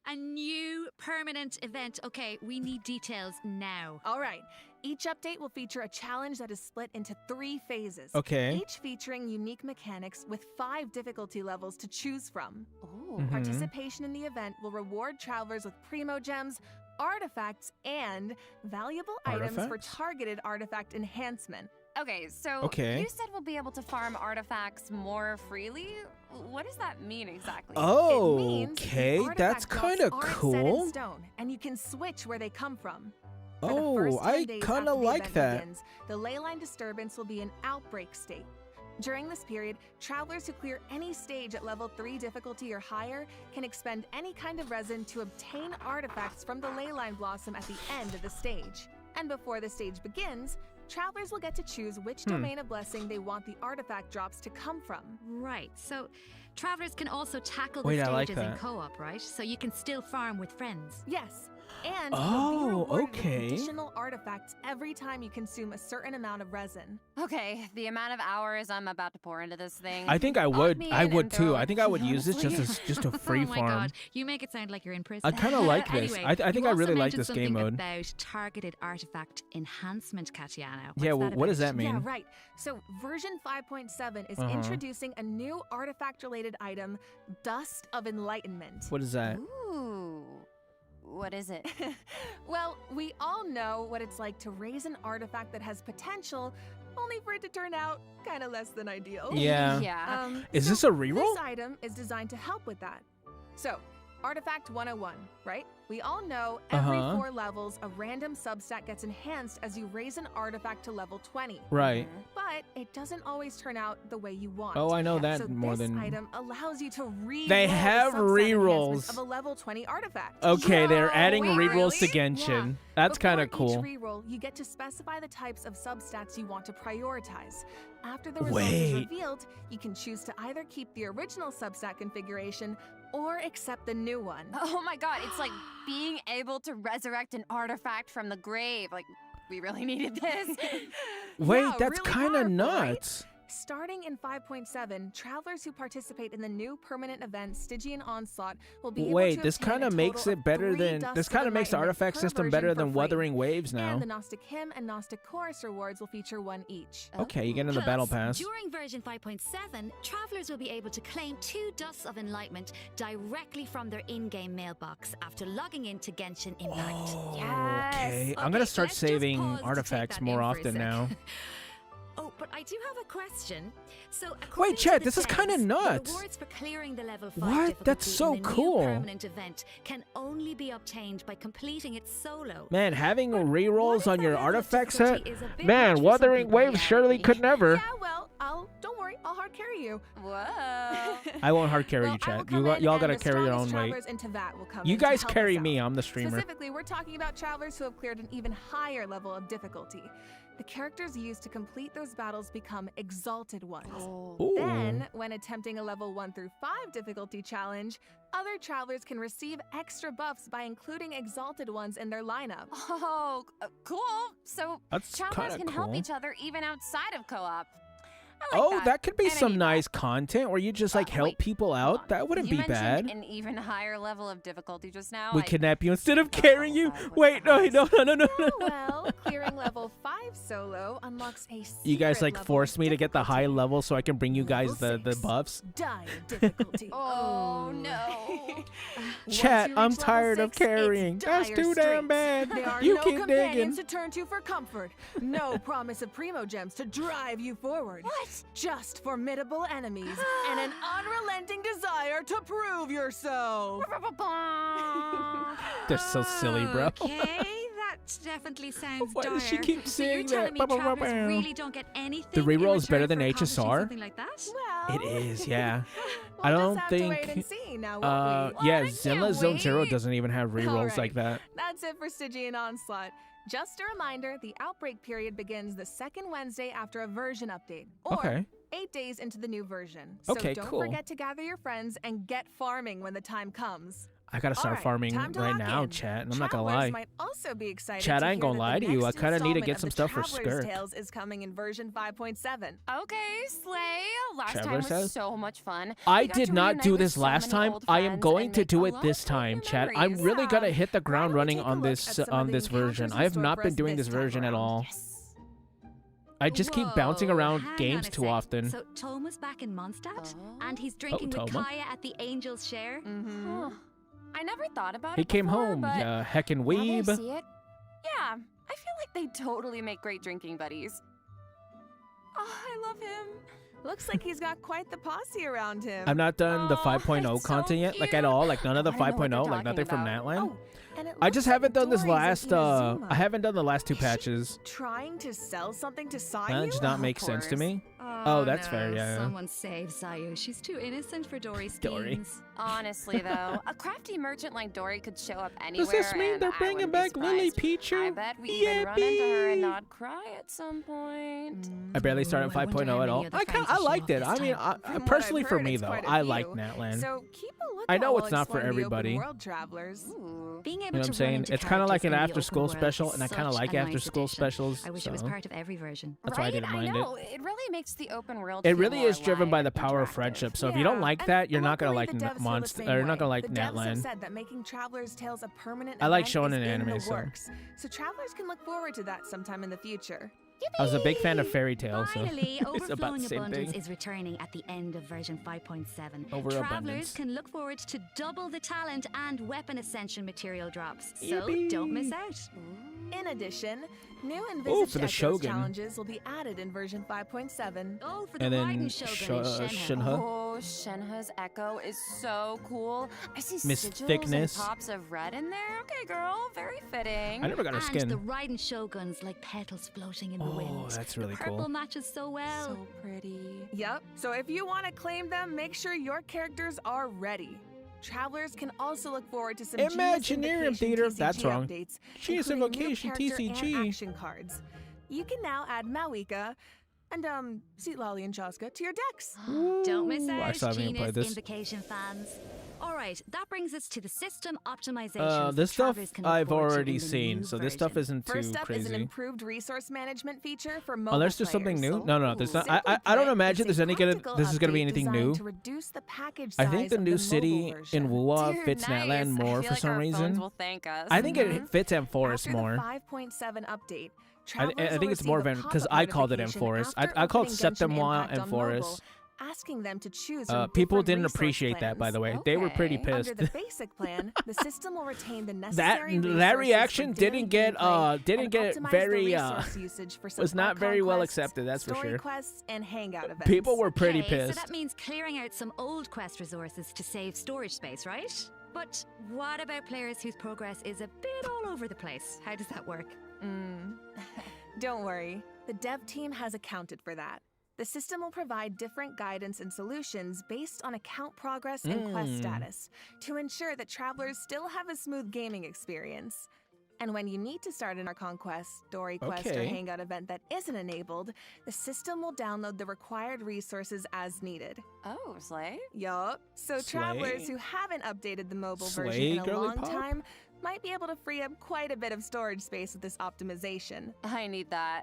S2: A new permanent event. Okay, we need details now.
S4: All right. Each update will feature a challenge that is split into 3 phases.
S1: Okay.
S4: Each featuring unique mechanics with 5 difficulty levels to choose from.
S3: Ooh.
S1: Mhm.
S4: Participation in the event will reward travelers with primo gems, artifacts, and valuable items for
S1: Artifacts?
S4: targeted artifact enhancement.
S3: Okay, so
S1: Okay.
S3: you said we'll be able to farm artifacts more freely? What does that mean exactly?
S1: Oh,
S4: It means the
S1: okay.
S4: artifact
S1: That's
S4: drops
S1: kind of
S4: aren't set in
S1: cool.
S4: stone, and you can switch where they come from. For the
S1: Oh,
S4: first 10
S1: I
S4: days
S1: kind
S4: after
S1: of
S4: the
S1: like
S4: event
S1: that.
S4: begins, the leyline disturbance will be in outbreak state. During this period, travelers who clear any stage at level 3 difficulty or higher can expend any kind of resin to obtain artifacts from the leyline blossom at the end of the stage. And before the stage begins, travelers will get to choose which domain of blessing they want the artifact drops to come from.
S2: Right. So travelers can also tackle the
S1: Wait, I like
S2: stages in
S1: that.
S2: co-op, right? So you can still farm with friends.
S4: Yes. And
S1: Oh,
S4: you'll be rewarded
S1: okay.
S4: with additional artifacts every time you consume a certain amount of resin.
S3: Okay, the amount of hours I'm about to pour into this thing.
S1: I think I
S3: Lock
S1: would.
S3: me
S1: I
S3: in
S1: would
S3: and
S1: too.
S3: throw
S1: I
S3: it
S1: think I would use this just
S3: flawlessly.
S1: as just a free
S2: Oh my
S1: farm.
S2: god, you make it sound like you're in prison.
S1: I kind of like this.
S2: Anyway,
S1: I think
S2: you
S1: I
S2: also
S1: really like
S2: mentioned
S1: this game
S2: something
S1: mode.
S2: about targeted artifact enhancement, Katiana.
S1: Yeah,
S2: What's
S1: what does
S2: about?
S1: that mean?
S4: Yeah, right. So version 5.7 is
S1: Uh-huh.
S4: introducing a new artifact-related item, Dust of Enlightenment.
S1: What is that?
S3: Ooh. What is it?
S4: Well, we all know what it's like to raise an artifact that has potential, only for it to turn out kind of less than ideal.
S1: Yeah.
S3: Yeah.
S1: Is
S4: so
S1: this a reroll?
S4: This item is designed to help with that. So, Artifact 101, right? We all know every
S1: Uh-huh.
S4: 4 levels, a random substat gets enhanced as you raise an artifact to level 20.
S1: Right.
S4: But it doesn't always turn out the way you want.
S1: Oh, I know that
S4: so
S1: more
S4: this
S1: than.
S4: item allows you to re-roll
S1: They
S4: the
S1: have
S4: substat enhancements
S1: rerolls.
S4: of a level 20 artifact.
S1: Okay, they're
S4: Whoa,
S1: adding
S4: wait,
S1: rerolls to
S4: really?
S1: Genshin.
S4: Yeah.
S1: That's
S4: Before
S1: kind of cool.
S4: Each reroll, you get to specify the types of substats you want to prioritize. After the result is
S1: Wait.
S4: revealed, you can choose to either keep the original substat configuration or accept the new one.
S3: Oh my god, it's like being able to resurrect an artifact from the grave. Like, we really needed this.
S1: Wait,
S4: Yeah,
S1: that's
S4: really
S1: kind of
S4: powerful, right?
S1: nuts.
S4: starting in 5.7, travelers who participate in the new permanent event Stygian Onslaught will be able
S1: Wait,
S4: to
S1: this
S4: obtain
S1: kind
S4: a
S1: of makes
S4: total
S1: it
S4: of
S1: better
S4: 3
S1: than
S4: Dusts
S1: this
S4: of
S1: kind of makes the
S4: Enlightenment
S1: artifact
S4: per
S1: system
S4: version
S1: better
S4: for
S1: than
S4: free.
S1: Wuthering Waves now.
S4: And the Gnostic Hymn and Gnostic Chorus rewards will feature 1 each.
S1: Okay, you get in the battle pass.
S2: During version 5.7, travelers will be able to claim 2 Dusts of Enlightenment directly from their in-game mailbox after logging into Genshin Impact.
S1: Oh,
S3: Yes.
S1: okay. I'm gonna start
S2: let's just
S1: saving
S2: pause to take
S1: artifacts
S2: that
S1: more
S2: in for a
S1: often
S2: sec.
S1: now.
S2: Oh, but I do have a question. So,
S1: Wait, Chet, this is kinda
S2: The
S1: nuts.
S2: rewards for clearing the level 5
S1: What? That's
S2: difficulty
S1: so
S2: in the
S1: cool.
S2: new permanent event can only be obtained by completing it solo.
S1: Man, having rerolls
S2: What
S1: on
S2: if
S1: your
S2: that level
S1: artifact set?
S2: difficulty is a bit much
S1: Man,
S2: for some
S1: Wuthering
S2: people,
S1: Waves
S2: yeah?
S1: surely could never.
S4: Yeah, well, don't worry, I'll hard carry you.
S3: Whoa.
S1: I won't hard carry
S4: Well,
S1: you,
S4: I will
S1: Chet.
S4: come in
S1: Y'all
S4: and
S1: gotta
S4: the
S1: carry your
S4: strongest
S1: own weight.
S4: travelers into VAT will come
S1: You
S4: in to
S1: guys
S4: help
S1: carry
S4: us
S1: me.
S4: out.
S1: I'm the streamer.
S4: Specifically, we're talking about travelers who have cleared an even higher level of difficulty. The characters used to complete those battles become exalted ones.
S1: Ooh.
S4: Then, when attempting a level 1 through 5 difficulty challenge, other travelers can receive extra buffs by including exalted ones in their lineup.
S3: Oh, cool. So
S1: That's
S3: travelers
S1: kinda
S3: can help
S1: cool.
S3: each other even outside of co-op. I like
S1: Oh, that could be
S3: And I
S1: some
S3: need
S1: nice content where you just like help
S3: wait,
S1: people
S3: hold
S1: out.
S3: on.
S1: That wouldn't
S3: You
S1: be bad.
S3: mentioned an even higher level of difficulty just now.
S1: We
S3: I-
S1: kidnap you instead of carrying you.
S3: What's
S1: Wait,
S3: the
S1: no,
S3: highest?
S1: no.
S4: Well, clearing level 5 solo unlocks a
S1: You guys
S4: secret
S1: like
S4: level
S1: forced
S4: of
S1: me to get the high
S4: difficulty.
S1: level so I can bring you guys
S4: Level
S1: the
S4: 6.
S1: buffs.
S4: Dire difficulty.
S3: Oh, no.
S1: Chat,
S4: Once you
S1: I'm
S4: reach level
S1: tired of
S4: 6, it's
S1: carrying. That's
S4: dire
S1: too damn
S4: straits.
S1: bad.
S4: There are
S1: You
S4: no
S1: keep
S4: companions
S1: digging.
S4: to turn to for comfort. No promise of primo gems to drive you forward.
S3: What?
S4: Just formidable enemies and an unrelenting desire to prove yourself.
S1: They're so silly, bro.
S2: Okay, that definitely sounds
S1: Why
S2: dire.
S1: does she keep
S2: So you're
S1: saying
S2: telling
S1: that?
S2: me travelers really don't get anything
S1: The
S2: in
S1: reroll is better
S2: return
S1: than
S2: for accomplishing
S1: HSR?
S2: something like that?
S4: Well,
S1: It is, yeah.
S4: we'll
S1: I
S4: just
S1: don't
S4: have to wait and
S1: think.
S4: see now, won't we?
S1: Yeah,
S3: I can't
S1: Zenla Zone Zero
S3: wait.
S1: doesn't even have rerolls
S4: Alright.
S1: like that.
S4: That's it for Stygian Onslaught. Just a reminder, the outbreak period begins the second Wednesday after a version update, or
S1: Okay.
S4: 8 days into the new version. So
S1: Okay,
S4: don't
S1: cool.
S4: forget to gather your friends and get farming when the time comes.
S1: I gotta start
S4: Alright,
S1: farming
S4: time to
S1: right
S4: lock
S1: now,
S4: in.
S1: chat, and I'm not gonna
S4: Travelers
S1: lie.
S4: might also be excited
S1: Chat,
S4: to
S1: I ain't
S4: hear
S1: gonna
S4: that
S1: lie
S4: the
S1: to you,
S4: next
S1: I kinda need to
S4: installment
S1: get
S4: of
S1: some
S4: the
S1: stuff for
S4: Traveler's
S1: Skirk.
S4: Tales is coming in version 5.7.
S3: Okay, Slay. Last
S1: Traveler
S3: time was
S1: says?
S3: so much fun.
S1: I
S3: We got
S1: did
S3: to
S1: not
S3: reunite
S1: do
S3: with
S1: this
S3: so
S1: last
S3: many
S1: time.
S3: old
S1: I am
S3: friends
S1: going
S3: and
S1: to
S3: make
S1: do
S3: a
S1: it
S3: lot
S1: this
S3: of
S1: time,
S3: new
S1: chat. I'm
S3: memories.
S1: really gonna hit the
S4: Why
S1: ground
S4: don't we
S1: running
S4: take a
S1: on
S4: look
S1: this
S4: at some of
S1: on
S4: the
S1: this version.
S4: encounters
S1: I
S4: in
S1: have
S4: store
S1: not
S4: for
S1: been
S4: us
S1: doing
S4: this
S1: this
S4: time
S1: version at
S4: around?
S1: all.
S3: Yes.
S1: I just keep bouncing
S2: Whoa,
S1: around
S2: hang
S1: games
S2: on a
S1: too
S2: sec.
S1: often.
S2: So Toma's back in Mondstadt,
S3: Oh.
S2: and he's drinking with
S1: Toma.
S2: Kaya at the Angel's Share.
S4: Mm-hmm.
S3: Huh. I never thought about
S1: He
S3: it
S1: came
S3: before,
S1: home,
S3: but
S1: yeah, heckin'
S3: now that I
S1: weeb.
S3: see it, yeah, I feel like they totally make great drinking buddies. Oh, I love him.
S4: Looks like he's got quite the posse around him.
S1: I've not done the
S3: Oh,
S1: 5.0
S3: it's so
S1: content yet, like at
S3: cute.
S1: all, like none of the
S3: I wanna know what
S1: 5.0,
S3: they're
S1: like nothing
S3: talking
S1: from
S3: about.
S1: Natlan.
S4: Oh, and it
S1: I
S4: looks
S1: just
S4: like
S1: haven't done this
S4: Dory's in
S1: last
S4: Inazuma.
S1: I haven't done the last 2
S4: Is she
S1: patches.
S4: Trying to sell something to Sayu?
S1: That does not
S3: Of
S1: make sense to
S3: course.
S1: me. Oh, that's fair,
S2: no,
S1: yeah.
S2: Someone save Sayu. She's too innocent for Dory's
S1: Dory.
S2: schemes.
S3: Honestly, though, a crafty merchant like Dory could show up anywhere.
S1: Does this mean
S3: and
S1: they're
S3: I
S1: bringing
S3: wouldn't be
S1: back Lily
S3: surprised. I
S1: Pichu?
S3: bet we even run into her and
S1: Yippee!
S3: not cry at some point.
S1: I barely started
S2: Ooh, I wonder
S1: 5.0
S2: how
S1: at
S2: many
S1: all.
S2: other
S1: I
S2: friends
S1: I
S2: will show
S1: liked
S2: up
S1: it.
S2: this
S1: I mean,
S2: time.
S4: From what
S1: personally
S4: I've
S1: for
S4: heard,
S1: me
S4: it's
S1: though,
S4: quite a
S1: I
S4: few.
S1: like Natlan.
S4: So keep a look
S1: I know
S4: while
S1: it's not for
S4: exploring the open
S1: everybody.
S4: world, travelers.
S3: Ooh.
S2: Being able
S1: You know what
S2: to
S1: I'm saying?
S2: run into
S1: It's kind of like an
S2: characters in the
S1: after-school
S2: open world
S1: special,
S2: is
S1: and I kind of
S2: such
S1: like
S2: a nice
S1: after-school
S2: addition.
S1: specials.
S2: I wish it was
S1: so
S2: part of every version.
S1: that's why I
S3: Right?
S1: didn't mind
S3: know.
S1: it.
S3: It really makes the open world.
S1: It
S3: feel
S1: really
S3: more
S1: is driven by
S3: alive
S1: the
S3: and
S1: power of
S3: interactive.
S1: friendship. So if you don't
S4: Yeah,
S1: like
S4: and
S1: that, you're not gonna
S4: luckily
S1: like
S4: the devs feel the
S1: Monster,
S4: same
S1: or you're not
S4: way.
S1: gonna like
S4: The devs have
S1: Natlan.
S4: said that making Traveler's Tales a permanent
S1: I like
S4: event
S1: showing
S4: is
S1: an
S4: in
S1: anime,
S4: the
S1: so-
S4: works. So travelers can look forward to that sometime in the future.
S1: I was a big fan of Fairy Tail, so
S2: Finally,
S1: it's about
S2: Overflowing
S1: the same
S2: Abundance
S1: thing.
S2: is returning at the end of version 5.7.
S1: Overabundance.
S2: Travelers can look forward to double the talent and weapon ascension material drops, so
S1: Yippee.
S2: don't miss out.
S4: In addition, new
S1: Ooh,
S4: Envisaged
S1: for the
S4: Echoes
S1: Shogun.
S4: challenges will be added in version 5.7.
S2: Oh, for the
S1: And then
S2: Raiden Shogun in Shenhe.
S1: Shenhe.
S3: Oh, Shenhe's Echo is so cool. I see
S1: Miss
S3: sigils
S1: Thickness.
S3: and pops of red in there. Okay, girl, very fitting.
S1: I never got her
S2: And the
S1: skin.
S2: Raiden Shoguns like petals floating in the
S1: Oh,
S2: wind.
S1: that's really
S2: the purple
S1: cool.
S2: matches so well.
S3: So pretty.
S4: Yep, so if you want to claim them, make sure your characters are ready. Travelers can also look forward to some
S1: Imaginarium
S4: Genius
S1: Theater,
S4: Invocation
S1: that's
S4: TCG
S1: wrong.
S4: updates,
S1: Genius
S4: including new
S1: Invocation
S4: character and
S1: TCG.
S4: action cards. You can now add Malika and Seat Lolly and Chaska to your decks.
S2: Don't miss
S1: Ooh, I
S2: out,
S1: still haven't even
S2: Genius
S1: played this.
S2: Invocation fans. All right, that brings us to the system optimizations.
S1: This stuff
S2: travelers can
S1: I've
S2: look forward to
S1: already
S2: in the
S1: seen,
S2: new
S1: so this stuff
S2: version.
S1: isn't too
S4: First up is an
S1: crazy.
S4: improved resource management feature for mobile
S1: Unless there's something
S4: players.
S1: new. No, there's not.
S4: Simply
S1: I don't
S4: put,
S1: imagine
S4: it's
S1: there's
S4: a
S1: any
S4: practical
S1: this is gonna be
S4: update
S1: anything
S4: designed
S1: new.
S4: to reduce the package
S1: I
S4: size
S1: think the
S4: of
S1: new
S4: the
S1: city
S4: mobile version.
S1: in wuwa
S3: Dude,
S1: fits
S3: nice.
S1: Natlan more
S3: I feel
S1: for
S3: like
S1: some
S3: our phones
S1: reason.
S3: will thank us.
S1: I think it fits M Forest
S4: After
S1: more.
S4: the 5.7 update,
S1: I
S4: travelers
S1: think
S4: will
S1: it's more
S4: receive
S1: of
S4: a
S1: an because
S4: pop-up
S1: I called it M
S4: notification
S1: Forest.
S4: after
S1: I called
S4: opening
S1: Septem
S4: Genshin
S1: Moi
S4: Impact
S1: M
S4: on
S1: Forest.
S4: mobile, asking them to choose from
S1: People
S4: different
S1: didn't
S4: resource
S1: appreciate that, by
S4: plans.
S1: the way. They were pretty
S3: Okay.
S1: pissed.
S4: Under the basic plan, the system will retain the
S1: that
S4: necessary
S1: that
S4: resources
S1: reaction
S4: for daily
S1: didn't get
S4: gameplay
S1: didn't
S4: and
S1: get
S4: optimize the
S1: very
S4: resource usage for some
S1: was not
S4: art
S1: very well
S4: conquests,
S1: accepted. That's for
S4: story
S1: sure.
S4: quests, and hangout events.
S1: People were pretty
S2: Okay,
S1: pissed.
S2: So that means clearing out some old quest resources to save storage space, right? But what about players whose progress is a bit all over the place? How does that work?
S4: Don't worry, the dev team has accounted for that. The system will provide different guidance and solutions based on account progress and quest status to ensure that travelers still have a smooth gaming experience. And when you need to start an Archon quest, story quest, or
S1: Okay.
S4: hangout event that isn't enabled, the system will download the required resources as needed.
S3: Oh, Slay?
S4: Yup. So
S1: Slay.
S4: travelers who haven't updated the mobile version
S1: Slay,
S4: in a
S1: girly
S4: long
S1: pop.
S4: time might be able to free up quite a bit of storage space with this optimization.
S3: I need that.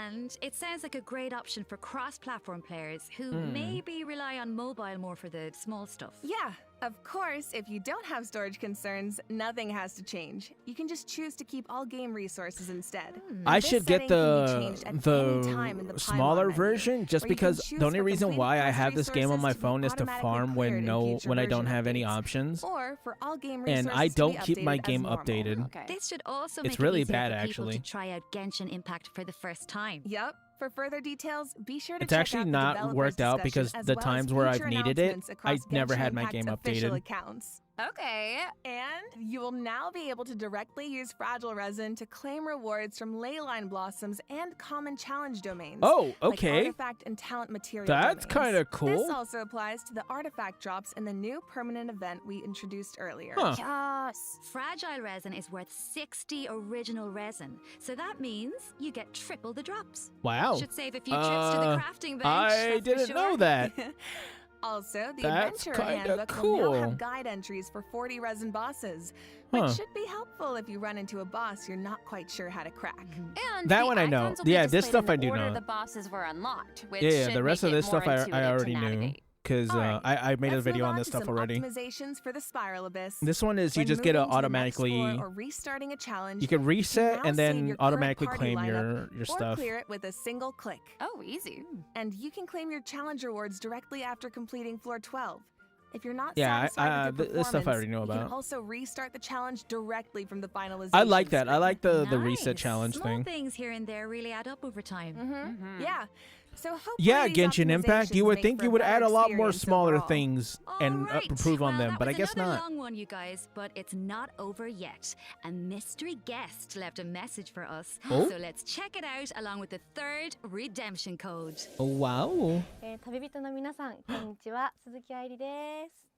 S2: And it sounds like a great option for cross-platform players who maybe rely on mobile more for the small stuff.
S4: Yeah, of course, if you don't have storage concerns, nothing has to change. You can just choose to keep all game resources instead.
S1: I
S4: This
S1: should get
S4: setting can be changed at any time in
S1: the
S4: the
S1: smaller
S4: Paimon menu,
S1: version just
S4: where you can
S1: because
S4: choose
S1: the only
S4: for
S1: reason
S4: completed
S1: why I
S4: quest
S1: have this game on
S4: resources
S1: my
S4: to be
S1: phone is to
S4: automatically
S1: farm
S4: cleared
S1: when
S4: in future
S1: I don't
S4: version
S1: have any
S4: updates.
S1: options.
S4: Or for all game
S1: And
S4: resources
S1: I
S4: to
S1: don't
S4: be
S1: keep my
S4: updated as
S1: game
S4: normal.
S1: updated.
S3: Okay.
S2: This should also
S1: It's
S2: make
S1: really
S2: it easier
S1: bad,
S2: for people
S1: actually.
S2: to try out Genshin Impact for the first time.
S4: Yup. For further details, be sure to
S1: It's
S4: check
S1: actually
S4: out the
S1: not
S4: developers
S1: worked out
S4: discussion
S1: because
S4: as
S1: the
S4: well as
S1: times where I've
S4: future
S1: needed it,
S4: announcements
S1: I
S4: across
S1: never
S4: Genshin
S1: had my
S4: Impact's
S1: game
S4: official
S1: updated.
S4: accounts.
S3: Okay.
S4: And you will now be able to directly use fragile resin to claim rewards from leyline blossoms and common challenge domains.
S1: Oh,
S4: like
S1: okay.
S4: artifact and talent material
S1: That's
S4: domains.
S1: kinda cool.
S4: This also applies to the artifact drops in the new permanent event we introduced earlier.
S1: Huh.
S3: Yes.
S2: Fragile resin is worth 60 original resin, so that means you get triple the drops.
S1: Wow.
S2: Should save a few trips to the crafting bench.
S1: I
S2: that's for
S1: didn't know
S2: sure.
S1: that.
S4: Also, the
S1: That's
S4: Adventurer
S1: kinda
S4: Handbook will now
S1: cool.
S4: have guide entries for 40 resin bosses, which
S1: Huh.
S4: should be helpful if you run into a boss you're not quite sure how to crack.
S3: And
S1: That
S3: the
S1: one I know.
S3: icons will be
S1: Yeah, this
S3: displayed
S1: stuff I
S3: in the
S1: do
S3: order
S1: know.
S3: the bosses were unlocked, which
S1: Yeah,
S3: should
S1: the rest
S3: make
S1: of
S3: it
S1: this stuff
S3: more
S1: I
S3: intuitive to
S1: already knew
S3: navigate.
S1: because
S4: Alright,
S1: I made a
S4: Let's
S1: video
S4: move
S1: on
S4: on
S1: this
S4: to
S1: stuff
S4: some
S1: already.
S4: Optimizations for the Spiral Abyss.
S1: This one is you
S4: When
S1: just get to
S4: moving to the next
S1: automatically
S4: floor or restarting a challenge,
S1: you can reset
S4: now
S1: and
S4: save
S1: then
S4: your current
S1: automatically
S4: party
S1: claim
S4: lineup
S1: your
S4: or
S1: stuff.
S4: clear it with a single click.
S3: Oh, easy.
S4: And you can claim your challenge rewards directly after completing floor 12. If you're not
S1: Yeah,
S4: satisfied with your
S1: this stuff I
S4: performance,
S1: already know
S4: you
S1: about.
S4: can also restart the challenge directly from the finalization
S1: I like that. I
S4: screen.
S1: like the reset
S2: Nice.
S1: challenge
S2: Small
S1: thing.
S2: things here and there really add up over time.
S4: Yeah. So hopefully
S1: Yeah,
S4: these
S1: Genshin Impact, you
S4: optimizations
S1: would
S4: make
S1: think
S4: for
S1: you
S4: a
S1: would
S4: better
S1: add a lot more
S4: experience
S1: smaller
S4: overall.
S1: things and
S2: Alright,
S1: improve on
S2: well,
S1: them,
S2: that
S1: but I
S2: was
S1: guess
S2: another
S1: not.
S2: long one, you guys, but it's not over yet. A mystery guest left a message for us,
S1: Oh?
S2: so let's check it out along with the third redemption code.
S1: Oh, wow.
S6: 旅人の皆さん、こんにちは。鈴木愛理です。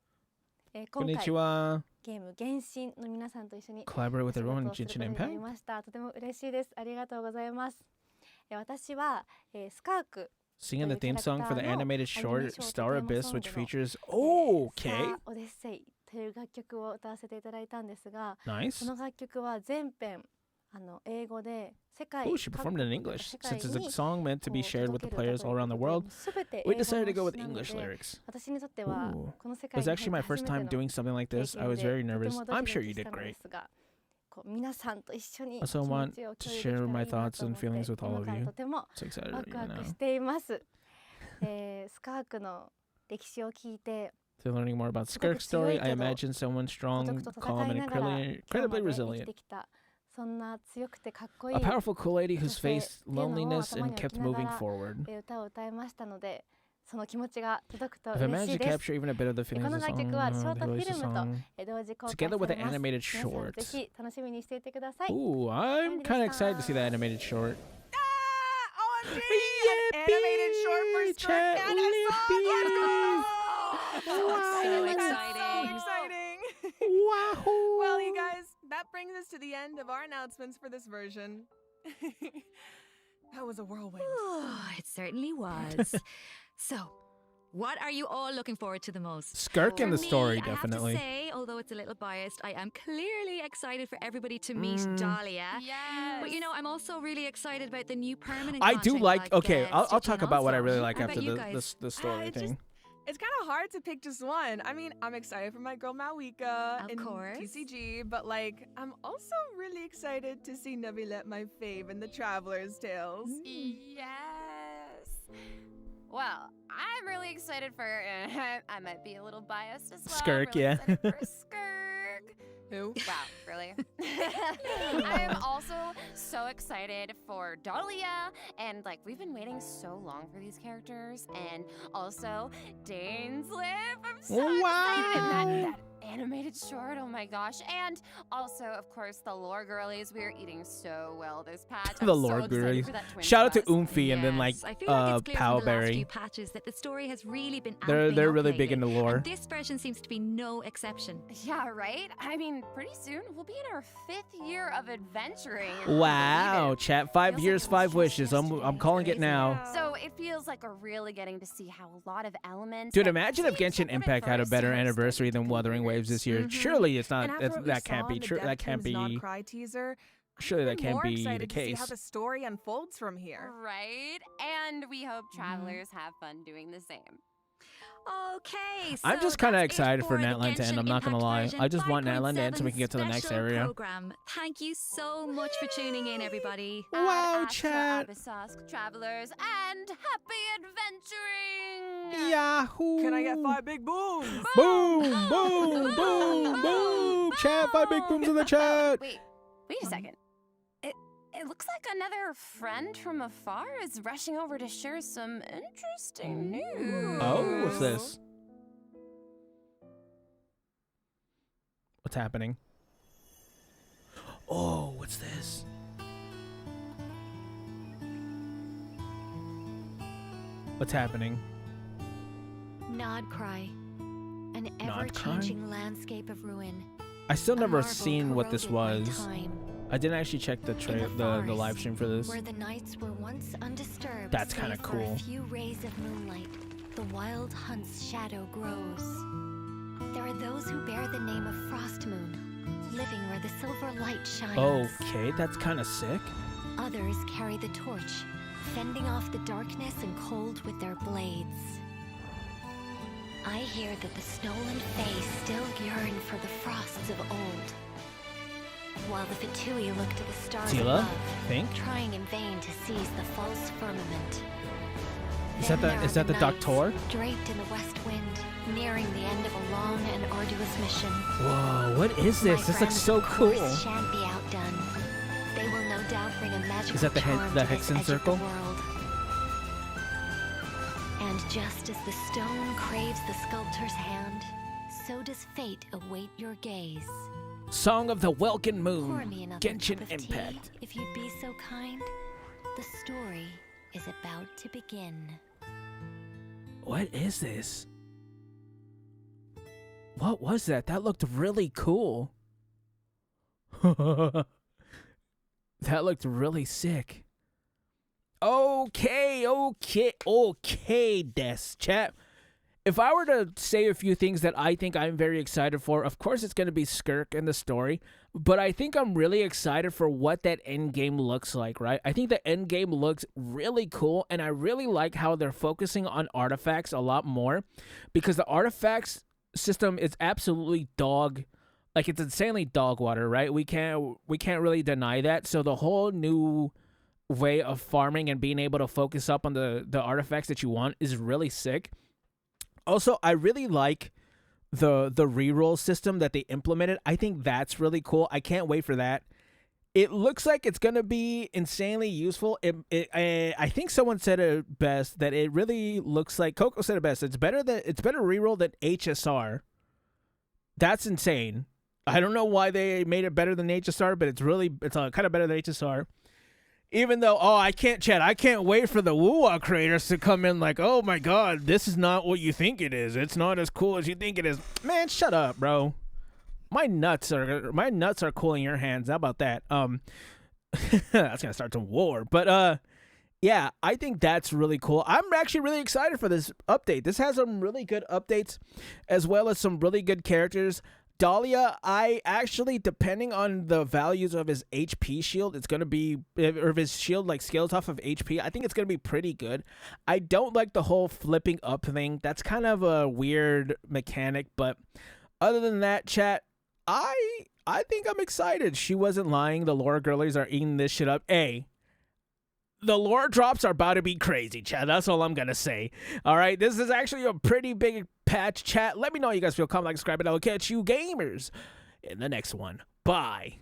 S6: 今回
S1: Konnichiwa.
S6: ゲーム原神の皆さんと一緒に
S1: Collaborate with
S6: 仕
S1: everyone
S6: 事
S1: in
S6: をすること
S1: Genshin
S6: になり
S1: Impact?
S6: ました。とても嬉しいです。ありがとうございます。私は、スカーク
S1: Singing the theme song for the animated short Star Abyss, which features.
S6: ス
S1: Oh,
S6: タ
S1: okay.
S6: ーオデッセイという楽曲を歌わせていただいたんですが、こ
S1: Nice.
S6: の楽曲は全編英語で世界
S1: Oh, she performed it in English.
S6: 世界
S1: Since it's a
S6: に
S1: song meant to be
S6: こう
S1: shared with the
S6: 届ける
S1: players
S6: 歌
S1: all
S6: という
S1: around the
S6: こと
S1: world,
S6: で全て
S1: we
S6: 英語
S1: decided to go
S6: の
S1: with
S6: 詩なの
S1: English
S6: で
S1: lyrics.
S6: 私にとっては
S1: Ooh.
S6: この世
S1: It
S6: 界
S1: was
S6: に
S1: actually my
S6: 入って
S1: first
S6: 初め
S1: time
S6: ての
S1: doing something like
S6: 経
S1: this. I
S6: 験
S1: was
S6: で
S1: very
S6: とて
S1: nervous.
S6: もド
S1: I'm
S6: キ
S1: sure
S6: ド
S1: you
S6: キし
S1: did
S6: たので
S1: great.
S6: すが、こう皆さんと一緒に
S1: I
S6: 気
S1: also
S6: 持
S1: want
S6: ちを
S1: to
S6: 共有できた
S1: share
S6: らいい
S1: my
S6: なと
S1: thoughts
S6: 思
S1: and
S6: って
S1: feelings with
S6: 今
S1: all of
S6: から
S1: you.
S6: とても
S1: So excited
S6: ワ
S1: right
S6: クワク
S1: now.
S6: しています。スカークの歴史を聞いて
S1: To learning more about
S6: すごく
S1: Skirk's
S6: 強い
S1: story,
S6: け
S1: I
S6: ど
S1: imagine someone
S6: 孤
S1: strong,
S6: 独と
S1: calm,
S6: 戦い
S1: and
S6: ながら
S1: incredibly
S6: 今日ま
S1: incredibly
S6: で生き
S1: resilient.
S6: てきたそんな強くてかっこい
S1: A
S6: い
S1: powerful cool lady who's
S6: 女性
S1: faced
S6: っていうのを
S1: loneliness
S6: 頭
S1: and
S6: に置
S1: kept
S6: きなが
S1: moving
S6: ら
S1: forward.
S6: 歌を歌いましたのでその気持ちが届くと
S1: If I
S6: 嬉
S1: managed
S6: し
S1: to
S6: いです。
S1: capture even a bit of the
S6: こ
S1: feelings
S6: の
S1: of the
S6: 楽
S1: song,
S6: 曲はショー
S1: the
S6: トフィ
S1: release
S6: ル
S1: the
S6: ムと
S1: song.
S6: 同時公開
S1: Together
S6: さ
S1: with
S6: れ
S1: the
S6: ます
S1: animated
S6: 皆さん
S1: shorts.
S6: ぜひ楽しみにしていてください。
S1: Ooh, I'm kind of excited to see that animated short.
S4: Ah! OMG! An animated short for Skirk
S1: Chat
S4: and a song! Let's go!
S2: So exciting.
S4: That's so exciting!
S1: Wahoo!
S4: Well, you guys, that brings us to the end of our announcements for this version. That was a whirlwind.
S2: It certainly was. So, What are you all looking forward to the most?
S1: Skirk in
S2: For
S1: the
S2: me,
S1: story,
S2: I have
S1: definitely.
S2: to say, although it's a little biased, I am clearly excited for everybody to meet Dahlia.
S3: Yes.
S2: But you know, I'm also really excited about the new permanent
S1: I do
S2: content
S1: like. Okay, I'll
S2: Stitch
S1: talk
S2: in
S1: about what I
S2: also.
S1: really like
S2: How
S1: after
S2: about you guys?
S1: the story
S4: It's
S1: thing.
S4: It's kind of hard to pick just one. I mean, I'm excited for my girl Malwika
S2: Of
S4: in
S2: course.
S4: TCG, but like, I'm also really excited to see Navilet, my fave, in the Traveler's Tales.
S3: Yes. Well, I'm really excited for. I might be a little biased as well.
S1: Skirk,
S3: really
S1: yeah.
S3: excited for Skirk.
S4: Who?
S3: Wow, really? I'm also so excited for Dahlia, and like we've been waiting so long for these characters, and also Dane's Lip. I'm so excited, and that animated short. Oh my gosh! And also, of course, the lore girlies. We are eating so well this patch.
S1: The
S3: I'm so
S1: lore
S3: excited
S1: girlies.
S3: for that twin
S1: Shout out to
S3: quest.
S1: Oomphy and then like
S2: Yes, I feel like it's clear from the last
S1: Powberry.
S2: few patches that the story has really been
S1: They're
S2: amping up
S1: really big
S2: lately,
S1: into lore.
S2: and this version seems to be no exception.
S3: Yeah, right? I mean, pretty soon we'll be in our 5th year of adventuring. Can you
S1: Wow,
S3: believe it?
S1: chat. 5
S3: Feels
S1: years,
S3: like it was
S1: 5
S3: just
S1: wishes. I'm
S3: yesterday.
S1: calling it
S3: Crazy.
S1: now.
S3: So it feels like we're really getting to see how a lot of elements.
S1: Dude,
S3: that
S1: imagine if
S3: seemed so
S1: Genshin
S3: good at
S1: Impact had a
S3: first
S1: better
S3: are starting
S1: anniversary
S3: to
S1: than
S3: become
S1: Wuthering Waves this year.
S3: weird.
S1: Surely it's not.
S4: And after what we
S1: That can't
S4: saw
S1: be
S4: in the
S1: true. That
S4: Death
S1: can't
S4: King's
S1: be.
S4: Not-Cry teaser,
S1: Surely that
S4: I'm
S1: can't
S4: more
S1: be the
S4: excited to see how
S1: case.
S4: the story unfolds from here.
S3: Right? And we hope travelers have fun doing the same.
S2: Okay, so
S1: I'm just kinda
S2: that's it
S1: excited for
S2: the
S1: Natlan to end,
S2: Genshin
S1: I'm not gonna
S2: Impact
S1: lie.
S2: version
S1: I just want Natlan to end so we can get to the
S2: 5.7
S1: next
S2: special
S1: area.
S2: Program. Thank you so much for tuning in, everybody.
S1: Wow,
S3: Ad Astra,
S1: chat.
S3: Abyssosque, travelers, and happy adventuring!
S1: Yahoo!
S4: Can I get 5 big booms?
S1: Boom! Boom! Boom! Boom! Chat! 5 big booms in the chat.
S3: Wait a second. It looks like another friend from afar is rushing over to share some interesting news.
S1: Oh, what's this? What's happening? Oh, what's this? What's happening?
S7: Nod cry. An
S1: Nod cry?
S7: ever-changing landscape of ruin.
S1: I still
S7: A
S1: never
S7: marvel
S1: seen what this
S7: corroded by
S1: was.
S7: time,
S1: I didn't actually check the the live stream for this.
S7: where the nights were once undisturbed.
S1: That's kinda
S7: save for
S1: cool.
S7: A few rays of moonlight, the wild hunt's shadow grows. There are those who bear the name of Frost Moon, living where the silver light shines.
S1: Okay, that's kind of sick.
S7: Others carry the torch, fending off the darkness and cold with their blades. I hear that the Snolan Fae still yearn for the frosts of old. While the Fatui look to the stars
S1: Tila,
S7: above,
S1: think?
S7: trying in vain to seize the false firmament.
S1: Is
S7: Then
S1: that
S7: there are
S1: the
S7: nights
S1: Doctor?
S7: draped in the west wind, nearing the end of a long and arduous mission.
S1: Whoa, what is this?
S7: My
S1: This looks
S7: friends,
S1: so
S7: of
S1: cool.
S7: course, shan't be outdone. They will no doubt bring a magical
S1: Is that the
S7: charm
S1: the
S7: to this
S1: Hexen
S7: edge
S1: circle?
S7: Of the world. And just as the stone craves the sculptor's hand, so does fate await your gaze.
S1: Song of the Welkin
S7: Pour
S1: Moon.
S7: me another
S1: Genshin
S7: cup of tea,
S1: Impact.
S7: if you'd be so kind. The story is about to begin.
S1: What is this? What was that? That looked really cool. That looked really sick. Okay, Des. Chat. If I were to say a few things that I think I'm very excited for, of course it's going to be Skirk and the story, but I think I'm really excited for what that end game looks like, right? I think the end game looks really cool, and I really like how they're focusing on artifacts a lot more, because the artifacts system is absolutely it's insanely dog water, right? We can't really deny that. So the whole new way of farming and being able to focus up on the artifacts that you want is really sick. Also, I really like the reroll system that they implemented. I think that's really cool. I can't wait for that. It looks like it's gonna be insanely useful. I think someone said it best, that it really looks like Coco said it best. It's better reroll than HSR. That's insane. I don't know why they made it better than HSR, but it's kind of better than HSR. Even though, I can't wait for the wuwa creators to come in like, oh my god, this is not what you think it is. It's not as cool as you think it is. Man, shut up, bro. My nuts are cooling your hands. How about that? That's gonna start some war. But Yeah, I think that's really cool. I'm actually really excited for this update. This has some really good updates as well as some really good characters. Dahlia, I actually, depending on the values of his HP shield, it's going to be, or if his shield like scales off of HP, I think it's going to be pretty good. I don't like the whole flipping up thing. That's kind of a weird mechanic, but other than that, chat, I think I'm excited. She wasn't lying. The lore girlies are eating this shit up. The lore drops are about to be crazy, chat. That's all I'm going to say. All right, this is actually a pretty big patch, chat. Let me know how you guys feel. Comment, like, subscribe, and I'll catch you gamers in the next one. Bye.